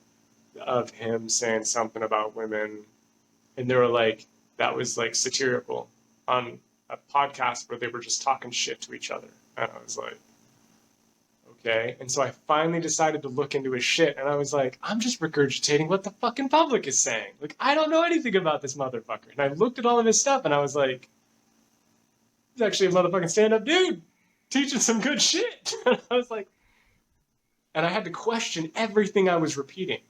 of him saying something about women. And they were like, that was like satirical on a podcast where they were just talking shit to each other. And I was like, okay. And so I finally decided to look into his shit. And I was like, I'm just regurgitating what the fucking public is saying. Like, I don't know anything about this motherfucker. And I looked at all of his stuff and I was like, he's actually a motherfucking stand-up dude teaching some good shit. And I was like, and I had to question everything I was repeating.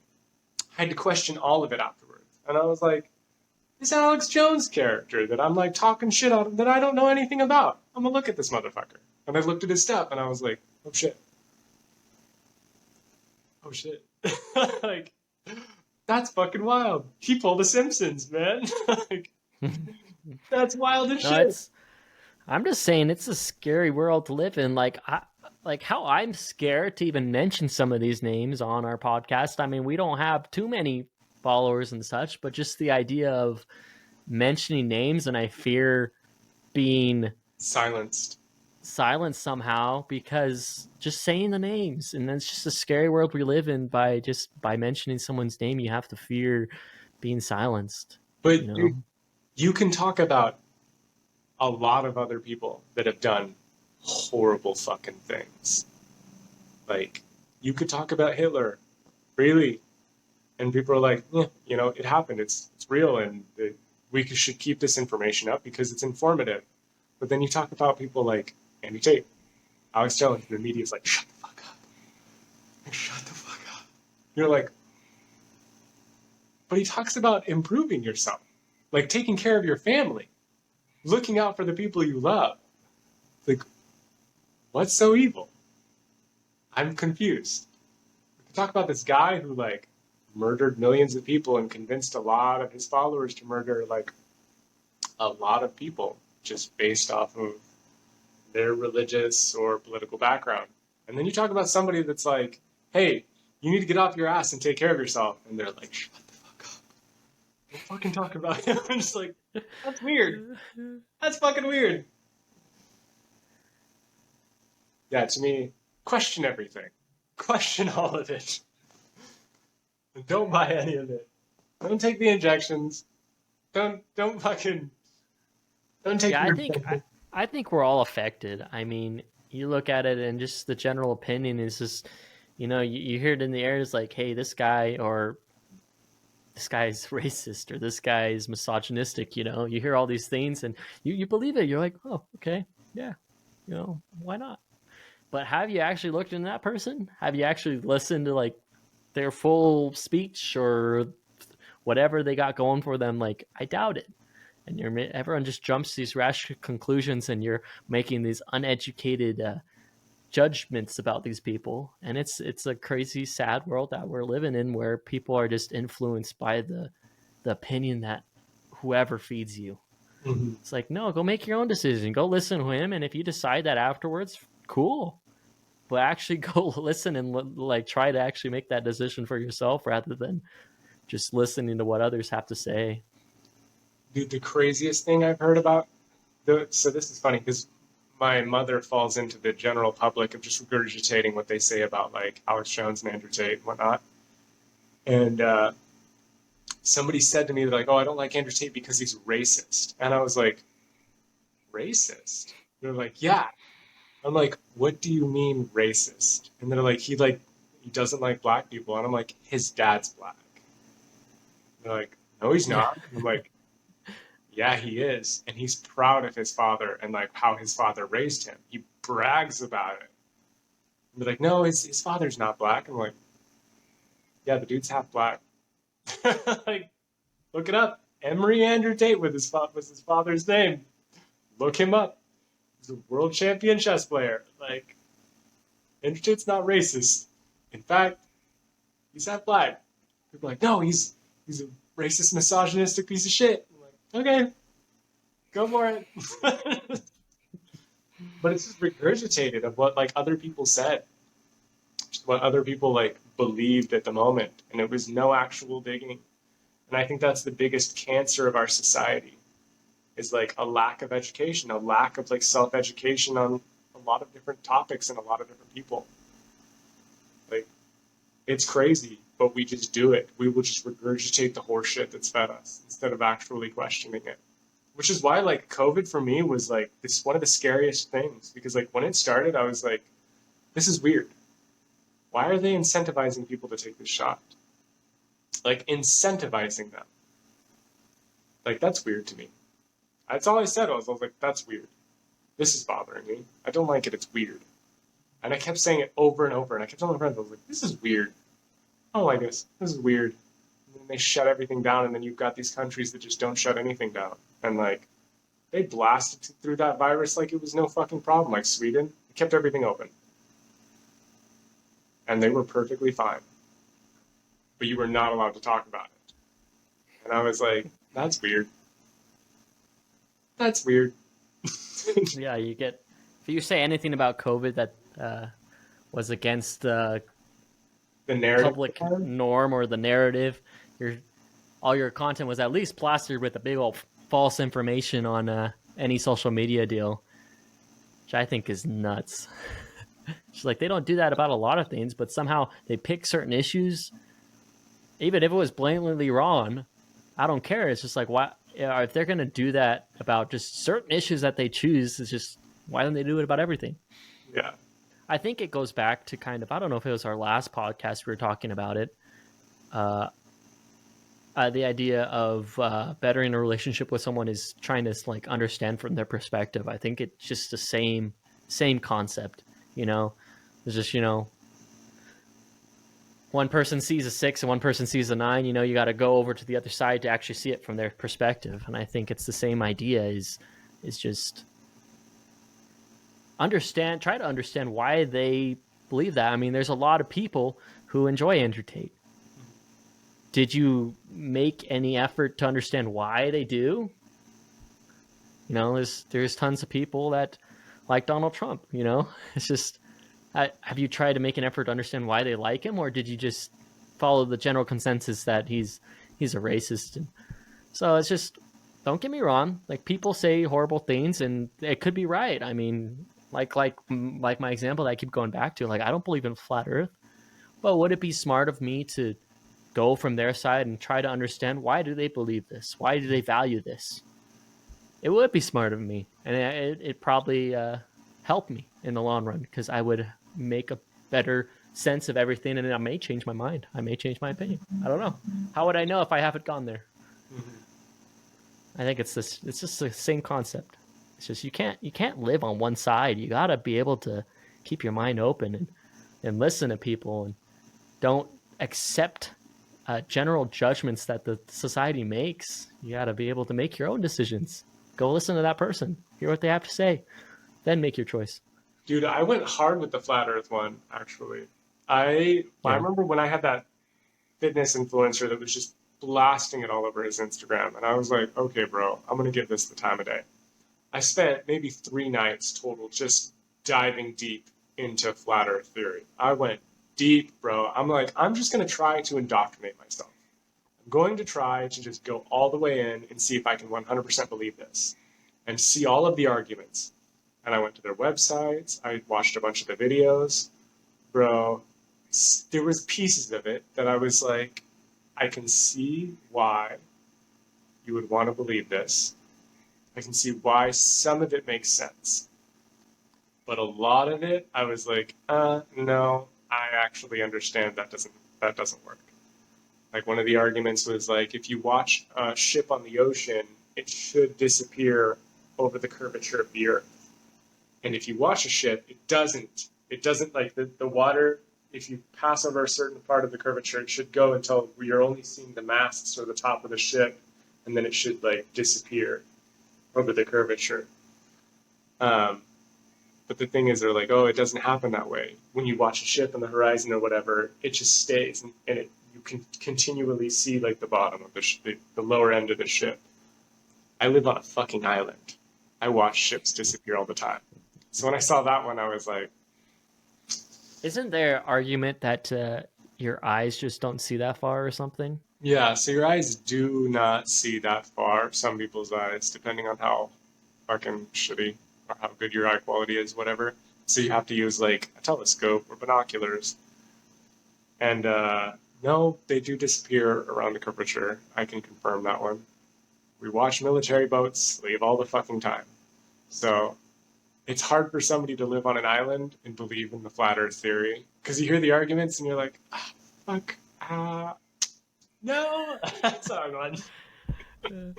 I had to question all of it afterwards. And I was like, this Alex Jones character that I'm like talking shit on that I don't know anything about. I'm gonna look at this motherfucker. And I looked at his stuff and I was like, oh shit. Oh shit. Like, that's fucking wild. He pulled the Simpsons, man. Like, that's wild as shit. I'm just saying it's a scary world to live in. Like how I'm scared to even mention some of these names on our podcast. I mean, we don't have too many followers and such, but just the idea of mentioning names, and I fear being silenced somehow because just saying the names, and it's just a scary world we live in. By mentioning someone's name, you have to fear being silenced. But dude, you can talk about a lot of other people that have done horrible fucking things. Like, you could talk about Hitler, really, and people are like, you know, it happened. It's real, and we should keep this information up because it's informative. But then you talk about people like Andy Tate, Alex Jones, and the media's like, shut the fuck up. Shut the fuck up. You're like, but he talks about improving yourself, like taking care of your family, looking out for the people you love. Like, what's so evil? I'm confused. We can talk about this guy who like murdered millions of people and convinced a lot of his followers to murder like a lot of people just based off of their religious or political background. And then you talk about somebody that's like, hey, you need to get off your ass and take care of yourself. And they're like, shut the fuck up. Don't fucking talk about him. I'm just like, that's weird. That's fucking weird. Yeah, to me, question everything. Question all of it. Don't buy any of it. Don't take the injections. Don't take. Yeah, I think we're all affected. I mean, you look at it and just the general opinion is just, you know, you hear it in the air. It's like, hey, this guy's racist or this guy's misogynistic. You know, you hear all these things and you believe it. You're like, oh, okay, yeah, you know, why not? But have you actually looked into that person? Have you actually listened to like their full speech or whatever they got going for them? Like, I doubt it. And everyone just jumps to these rash conclusions, and you're making these uneducated judgments about these people. And it's a crazy, sad world that we're living in, where people are just influenced by the opinion that whoever feeds you. Mm-hmm. It's like, no, go make your own decision. Go listen to him, and if you decide that afterwards, cool. But actually go listen and like try to actually make that decision for yourself rather than just listening to what others have to say. Dude, the craziest thing I've heard about, so this is funny because my mother falls into the general public of just regurgitating what they say about like Alex Jones and Andrew Tate and whatnot. And somebody said to me, they're like, oh, I don't like Andrew Tate because he's racist. And I was like, racist? They're like, yeah. I'm like, what do you mean racist? And they're like, he doesn't like black people. And I'm like, his dad's black. They're like, no, he's Yeah. not. I'm like, yeah, he is. And he's proud of his father and like how his father raised him. He brags about it. And they're like, no, his father's not black. I'm like, yeah, the dude's half black. Like, look it up. Emery Andrew Tate was his father's name. Look him up. He's a world champion chess player. Like, Andrew Tate's not racist. In fact, he's half black. People are like, no, he's a racist, misogynistic piece of shit. I'm like, okay, go for it. But it's just regurgitated of what like other people said, just what other people like believed at the moment, and it was no actual digging. And I think that's the biggest cancer of our society, is like a lack of education, a lack of like self-education on a lot of different topics and a lot of different people. Like, it's crazy, but we just do it. We will just regurgitate the horseshit that's fed us instead of actually questioning it. Which is why like COVID for me was like this one of the scariest things, because like when it started, I was like, this is weird. Why are they incentivizing people to take this shot? Like incentivizing them. Like that's weird to me. That's all I said. I was like, that's weird. This is bothering me. I don't like it. It's weird. And I kept saying it over and over. And I kept telling my friends, I was like, this is weird. I don't like this. This is weird. And then they shut everything down. And then you've got these countries that just don't shut anything down. And like, they blasted through that virus like it was no fucking problem. Like Sweden, they kept everything open. And they were perfectly fine. But you were not allowed to talk about it. And I was like, that's weird. That's weird. Yeah, you get if you say anything about COVID that was against the The narrative. public norm or the narrative, all your content was at least plastered with a big old false information on any social media deal, which I think is nuts. She's like, they don't do that about a lot of things, but somehow they pick certain issues, even if it was blatantly wrong. I don't care. It's just like, why? If they're going to do that about just certain issues that they choose, it's just, why don't they do it about everything? Yeah. I think it goes back to kind of, I don't know if it was our last podcast we were talking about it, the idea of bettering a relationship with someone is trying to like understand from their perspective. I think it's just the same concept, you know. It's just, you know, one person sees a 6 and one person sees a 9, you know, you got to go over to the other side to actually see it from their perspective. And I think it's the same idea, is just try to understand why they believe that. I mean, there's a lot of people who enjoy Andrew Tate. Did you make any effort to understand why they do? You know, there's tons of people that like Donald Trump, you know. It's just, have you tried to make an effort to understand why they like him, or did you just follow the general consensus that he's a racist? And so it's just, don't get me wrong, like people say horrible things and it could be right. I mean, like my example that I keep going back to, like, I don't believe in flat earth, but would it be smart of me to go from their side and try to understand, why do they believe this? Why do they value this? It would be smart of me, and it probably help me in the long run, because I would make a better sense of everything, and I may change my mind. I may change my opinion. I don't know. How would I know if I haven't gone there? I think it's just the same concept. It's just you can't live on one side. You got to be able to keep your mind open and listen to people, and don't accept general judgments that the society makes. You got to be able to make your own decisions. Go listen to that person, hear what they have to say, then make your choice. Dude, I went hard with the flat earth one, actually. I remember when I had that fitness influencer that was just blasting it all over his Instagram, and I was like, okay, bro, I'm going to give this the time of day. I spent maybe 3 nights total just diving deep into flat earth theory. I went deep, bro. I'm like, I'm just going to try to indoctrinate myself. I'm going to try to just go all the way in and see if I can 100% believe this and see all of the arguments. And I went to their websites. I watched a bunch of the videos. Bro, there was pieces of it that I was like, I can see why you would want to believe this. I can see why some of it makes sense. But a lot of it, I was like, no, I actually understand that doesn't work. Like one of the arguments was like, if you watch a ship on the ocean, it should disappear over the curvature of the Earth. And if you watch a ship, it doesn't. It doesn't like the water. If you pass over a certain part of the curvature, it should go until you're only seeing the masts or the top of the ship, and then it should like disappear over the curvature. Um, but the thing is, they're like, oh, it doesn't happen that way. When you watch a ship on the horizon or whatever, it just stays, and you can continually see like the bottom of the lower end of the ship. I live on a fucking island. I watch ships disappear all the time. So when I saw that one, I was like, Isn't there argument that your eyes just don't see that far or something? yeah, so your eyes do not see that far. Some people's eyes, depending on how fucking shitty or how good your eye quality is, whatever. So you have to use like a telescope or binoculars. And no, they do disappear around the curvature. I can confirm that one. We watch military boats leave all the fucking time. So it's hard for somebody to live on an island and believe in the flat Earth theory because you hear the arguments and you're like, fuck, no, that's a hard one.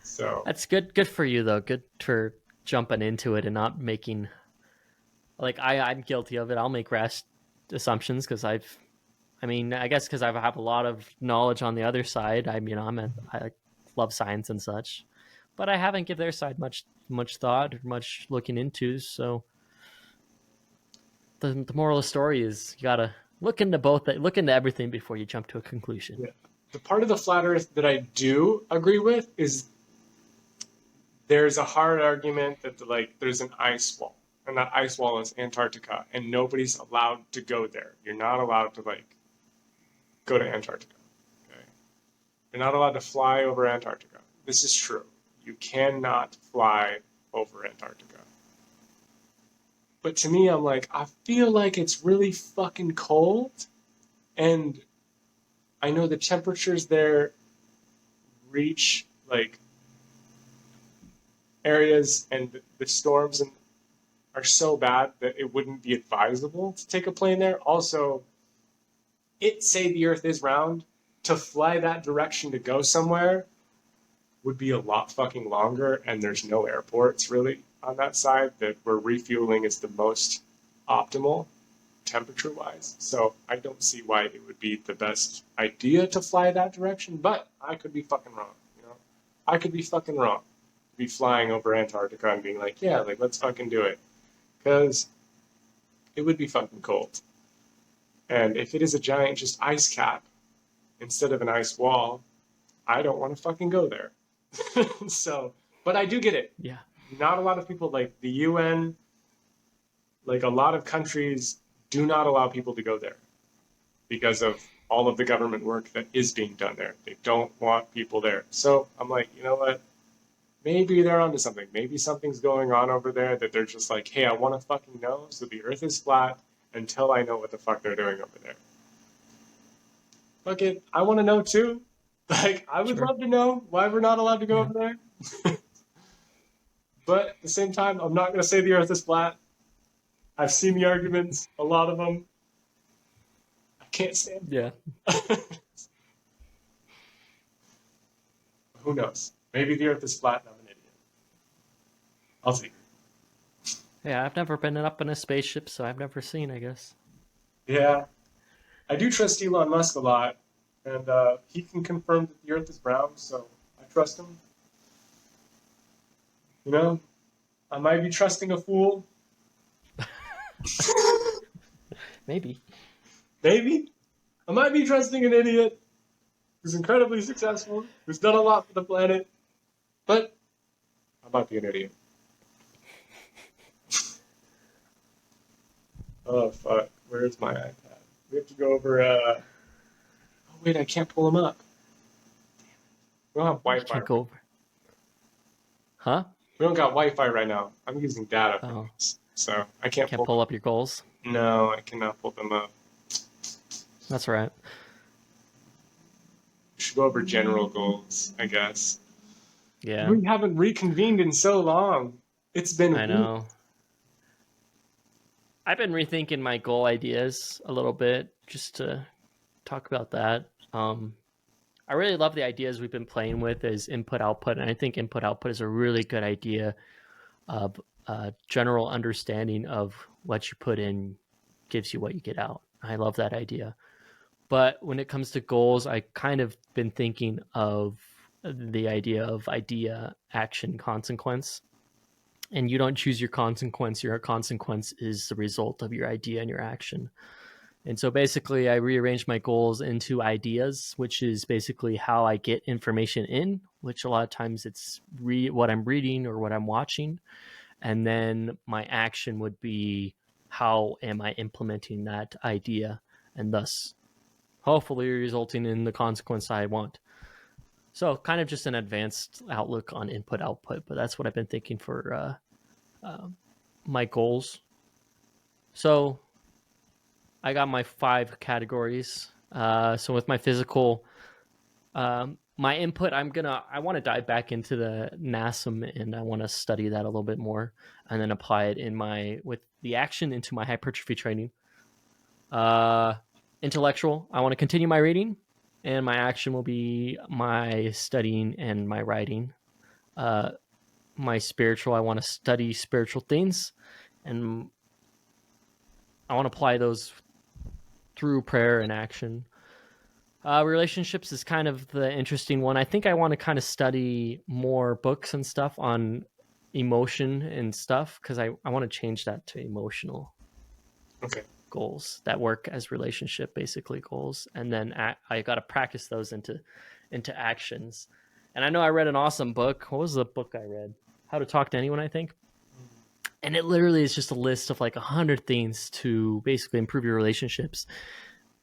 So That's good. Good for you though. Good for jumping into it and not making. Like I'm guilty of it. I'll make rash assumptions because I guess because I have a lot of knowledge on the other side. I love science and such, but I haven't give their side much thought or much looking into. So the moral of the story is you gotta look into everything before you jump to a conclusion. yeah. The part of the flat Earth that I do agree with is there's a hard argument that there's an ice wall, and that ice wall is Antarctica, and nobody's allowed to go there. You're not allowed to go to Antarctica. Okay, you're not allowed to fly over Antarctica. This is true. You cannot fly over Antarctica. But to me, I'm like, I feel like it's really fucking cold, and I know the temperatures there reach like areas, and the storms are so bad that it wouldn't be advisable to take a plane there. Also, say the Earth is round, to fly that direction to go somewhere would be a lot fucking longer, and there's no airports really on that side that where refueling is the most optimal temperature wise. So I don't see why it would be the best idea to fly that direction, but I could be fucking wrong, I could be fucking wrong. Be flying over Antarctica and being like, yeah, let's fucking do it. Because it would be fucking cold. And if it is a giant just ice cap instead of an ice wall, I don't want to fucking go there. So, but I do get it. Yeah. Not a lot of people, like the UN, like a lot of countries do not allow people to go there because of all of the government work that is being done there. They don't want people there. So I'm like, you know what? Maybe they're onto something. Maybe something's going on over there that they're just like, hey, I want to fucking know. So the Earth is flat until I know what the fuck they're doing over there. Fuck it. I want to know too. I would love to know why we're not allowed to go over there. But at the same time, I'm not going to say the Earth is flat. I've seen the arguments, a lot of them. I can't stand Yeah. Who knows? Maybe the Earth is flat and I'm an idiot. I'll see. Yeah, I've never been up in a spaceship, so I've never seen, I guess. Yeah. I do trust Elon Musk a lot, and he can confirm that the Earth is round, so I trust him. I might be trusting a fool. Maybe. Maybe. I might be trusting an idiot who's incredibly successful, who's done a lot for the planet, but I might be an idiot. Oh, fuck. Where's my iPad? We have to go over, Oh, wait, I can't pull them up. We don't have Wi-Fi. Can't go over. Huh? We don't got Wi-Fi right now. I'm using data for Oh. this, so I can't pull up your goals. No, I cannot pull them up. That's right. should go over general goals, I guess. Yeah, We haven't reconvened in so long. It's been I weeks. know. I've been rethinking my goal ideas a little bit just to talk about that. I really love the ideas we've been playing with as input output, and I think input output is a really good idea of general understanding of what you put in gives you what you get out. I love that idea. But when it comes to goals, I kind of been thinking of the idea, action, consequence. And you don't choose your consequence. Your consequence is the result of your idea and your action. And so basically, I rearranged my goals into ideas, which is basically how I get information in, which a lot of times it's what I'm reading or what I'm watching. And then my action would be how am I implementing that idea and thus hopefully resulting in the consequence I want. So kind of just an advanced outlook on input output, but that's what I've been thinking for my goals. So I got my 5 categories. So with my physical, my input, I want to dive back into the NASM and I want to study that a little bit more and then apply it with the action into my hypertrophy training. Intellectual, I want to continue my reading, and my action will be my studying and my writing. My spiritual, I want to study spiritual things, and I want to apply those through prayer and action. Relationships is kind of the interesting one. I think I want to kind of study more books and stuff on emotion and stuff because I want to change that to emotional Okay. goals that work as relationship basically goals, and then I got to practice those into actions. And I know I read an awesome book. What was the book I read? How to Talk to Anyone, I think. And it literally is just a list of like 100 things to basically improve your relationships.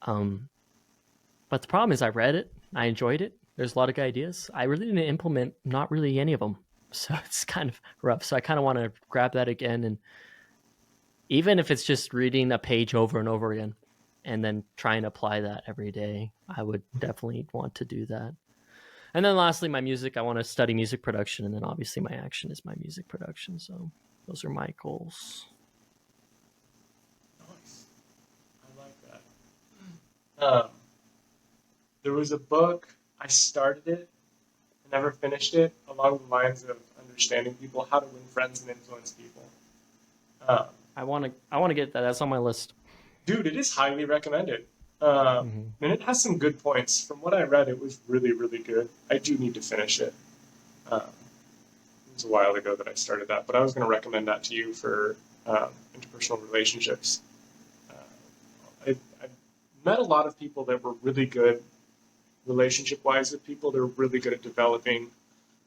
But the problem is I read it, I enjoyed it, there's a lot of good ideas, I really didn't implement not really any of them, so it's kind of rough. So I kind of want to grab that again, and even if it's just reading a page over and over again and then try and apply that every day, I would definitely want to do that. And then lastly, my music, I want to study music production, and then obviously my action is my music production. So those are my goals. Nice. I like that. There was a book, I started it, I never finished it, along the lines of understanding people, how to win friends and influence people. Um, I want to get that. That's on my list. Dude, it is highly recommended. Mm-hmm. And it has some good points. From what I read, it was really, really good. I do need to finish it. It was a while ago that I started that, but I was going to recommend that to you for interpersonal relationships. I've met a lot of people that were really good relationship-wise with people. They're really good at developing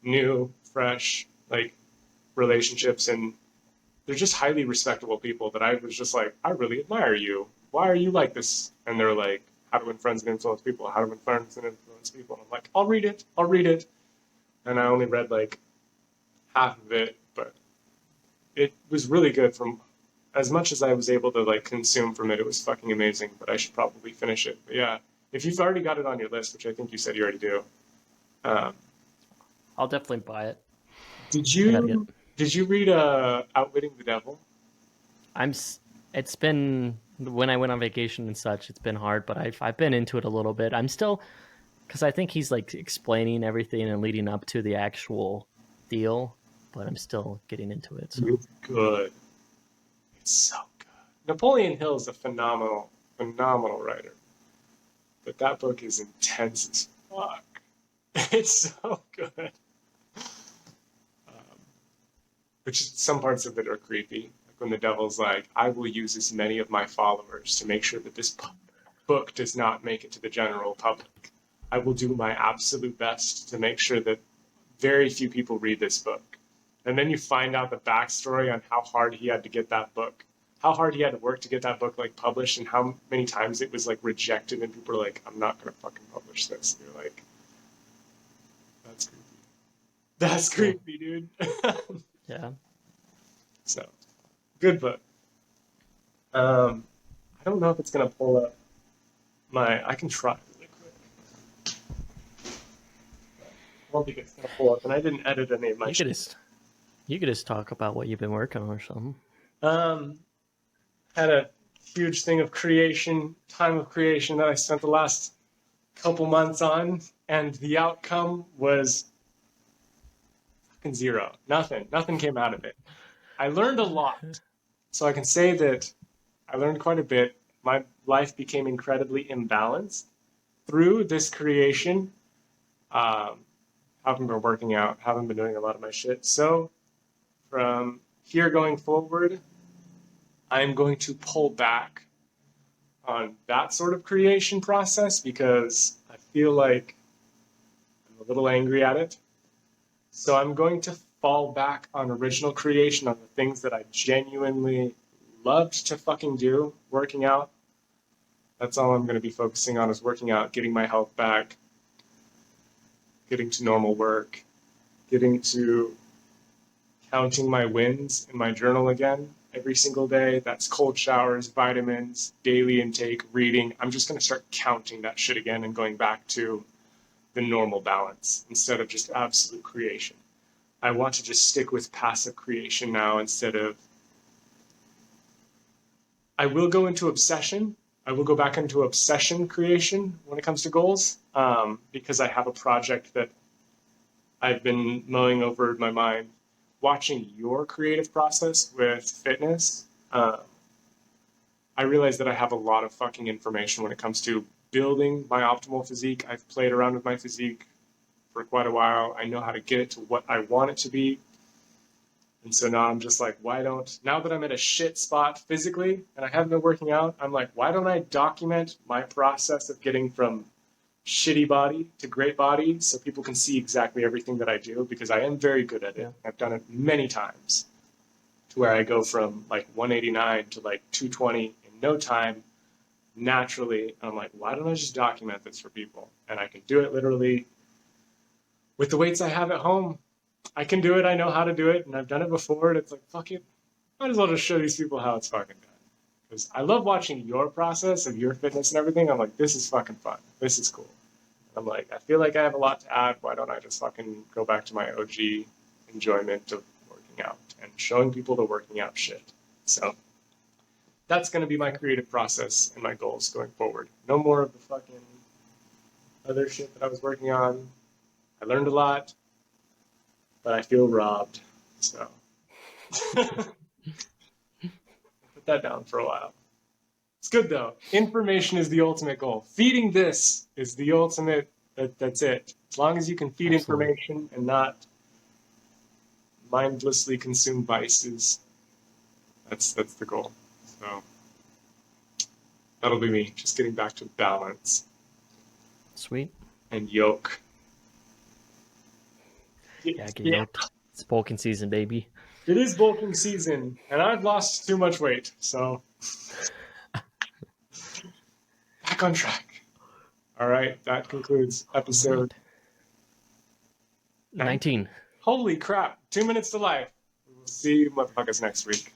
new, fresh, like relationships, and they're just highly respectable people that I was just like, I really admire you. Why are you like this? And they're like, how to win friends and influence people, how to win friends and influence people. And I'm like, I'll read it. And I only read like half of it, but it was really good. From as much as I was able to like consume from it, it was fucking amazing, but I should probably finish it. But yeah, if you've already got it on your list, which I think you said you already do, um, I'll definitely buy it. did I gotta get. you read Outwitting the Devil? It's been when I went on vacation and such. It's been hard, but I've been into it a little bit. I'm still because I think he's like explaining everything and leading up to the actual deal, but I'm still getting into it. So It's good. It's so good. Napoleon Hill is a phenomenal writer, but that book is intense as fuck. It's so good. Which some parts of it are creepy. Like when the devil's like, I will use as many of my followers to make sure that this book does not make it to the general public. I will do my absolute best to make sure that very few people read this book. And then you find out the backstory on how hard he had to get that book, how hard he had to work to get that book like published, and how many times it was like rejected, and people were like, I'm not gonna fucking publish this. And you're like, that's creepy. That's creepy, dude. yeah, So, good book. I don't know if it's gonna pull up I can try really quick. don't think it's gonna pull up, and I didn't edit any of my You could just talk about what you've been working on or something. Had a huge thing of time of creation that I spent the last couple months on, and the outcome was fucking zero. Nothing came out of it. I learned a lot, so I can say that I learned quite a bit. My life became incredibly imbalanced through this creation. Haven't been working out, haven't been doing a lot of my shit. So from here going forward, I'm going to pull back on that sort of creation process because I feel like I'm a little angry at it. So I'm going to fall back on original creation, on the things that I genuinely loved to fucking do, working out. That's all I'm going to be focusing on is working out, getting my health back, getting to normal work, getting to counting my wins in my journal again every single day. That's cold showers, vitamins, daily intake, reading. I'm just going to start counting that shit again and going back to the normal balance instead of just absolute creation. I want to just stick with passive creation now instead of. I will go into obsession. I will go back into obsession creation when it comes to goals because I have a project that I've been mulling over in my mind. Watching your creative process with fitness, I realize that I have a lot of fucking information when it comes to building my optimal physique. I've played around with my physique for quite a while. I know how to get it to what I want it to be. And so now I'm just like, now that I'm at a shit spot physically and I haven't been working out, I'm like, why don't I document my process of getting from shitty body to great body so people can see exactly everything that I do because I am very good at it. I've done it many times to where I go from like 189 to like 220 in no time naturally. And I'm like, why don't I just document this for people? And I can do it literally with the weights I have at home. I can do it. I know how to do it. And I've done it before. And it's like, fuck it. Might as well just show these people how it's fucking done. Because I love watching your process of your fitness and everything. I'm like, this is fucking fun. This is cool. I'm like, I feel like I have a lot to add. Why don't I just fucking go back to my OG enjoyment of working out and showing people the working out shit. So that's going to be my creative process and my goals going forward. No more of the fucking other shit that I was working on. I learned a lot, but I feel robbed. So put that down for a while. It's good though. Information is the ultimate goal. Feeding this is the ultimate. That's it. As long as you can feed Absolutely. information and not mindlessly consume vices, that's the goal. So that'll be me. Just getting back to balance. Sweet. And yoke. Yeah, get yoked. It's bulking season, baby. It is bulking season, and I've lost too much weight, so back on track. All right, that concludes episode 19. Holy crap! 2 minutes to life. We will see you motherfuckers next week.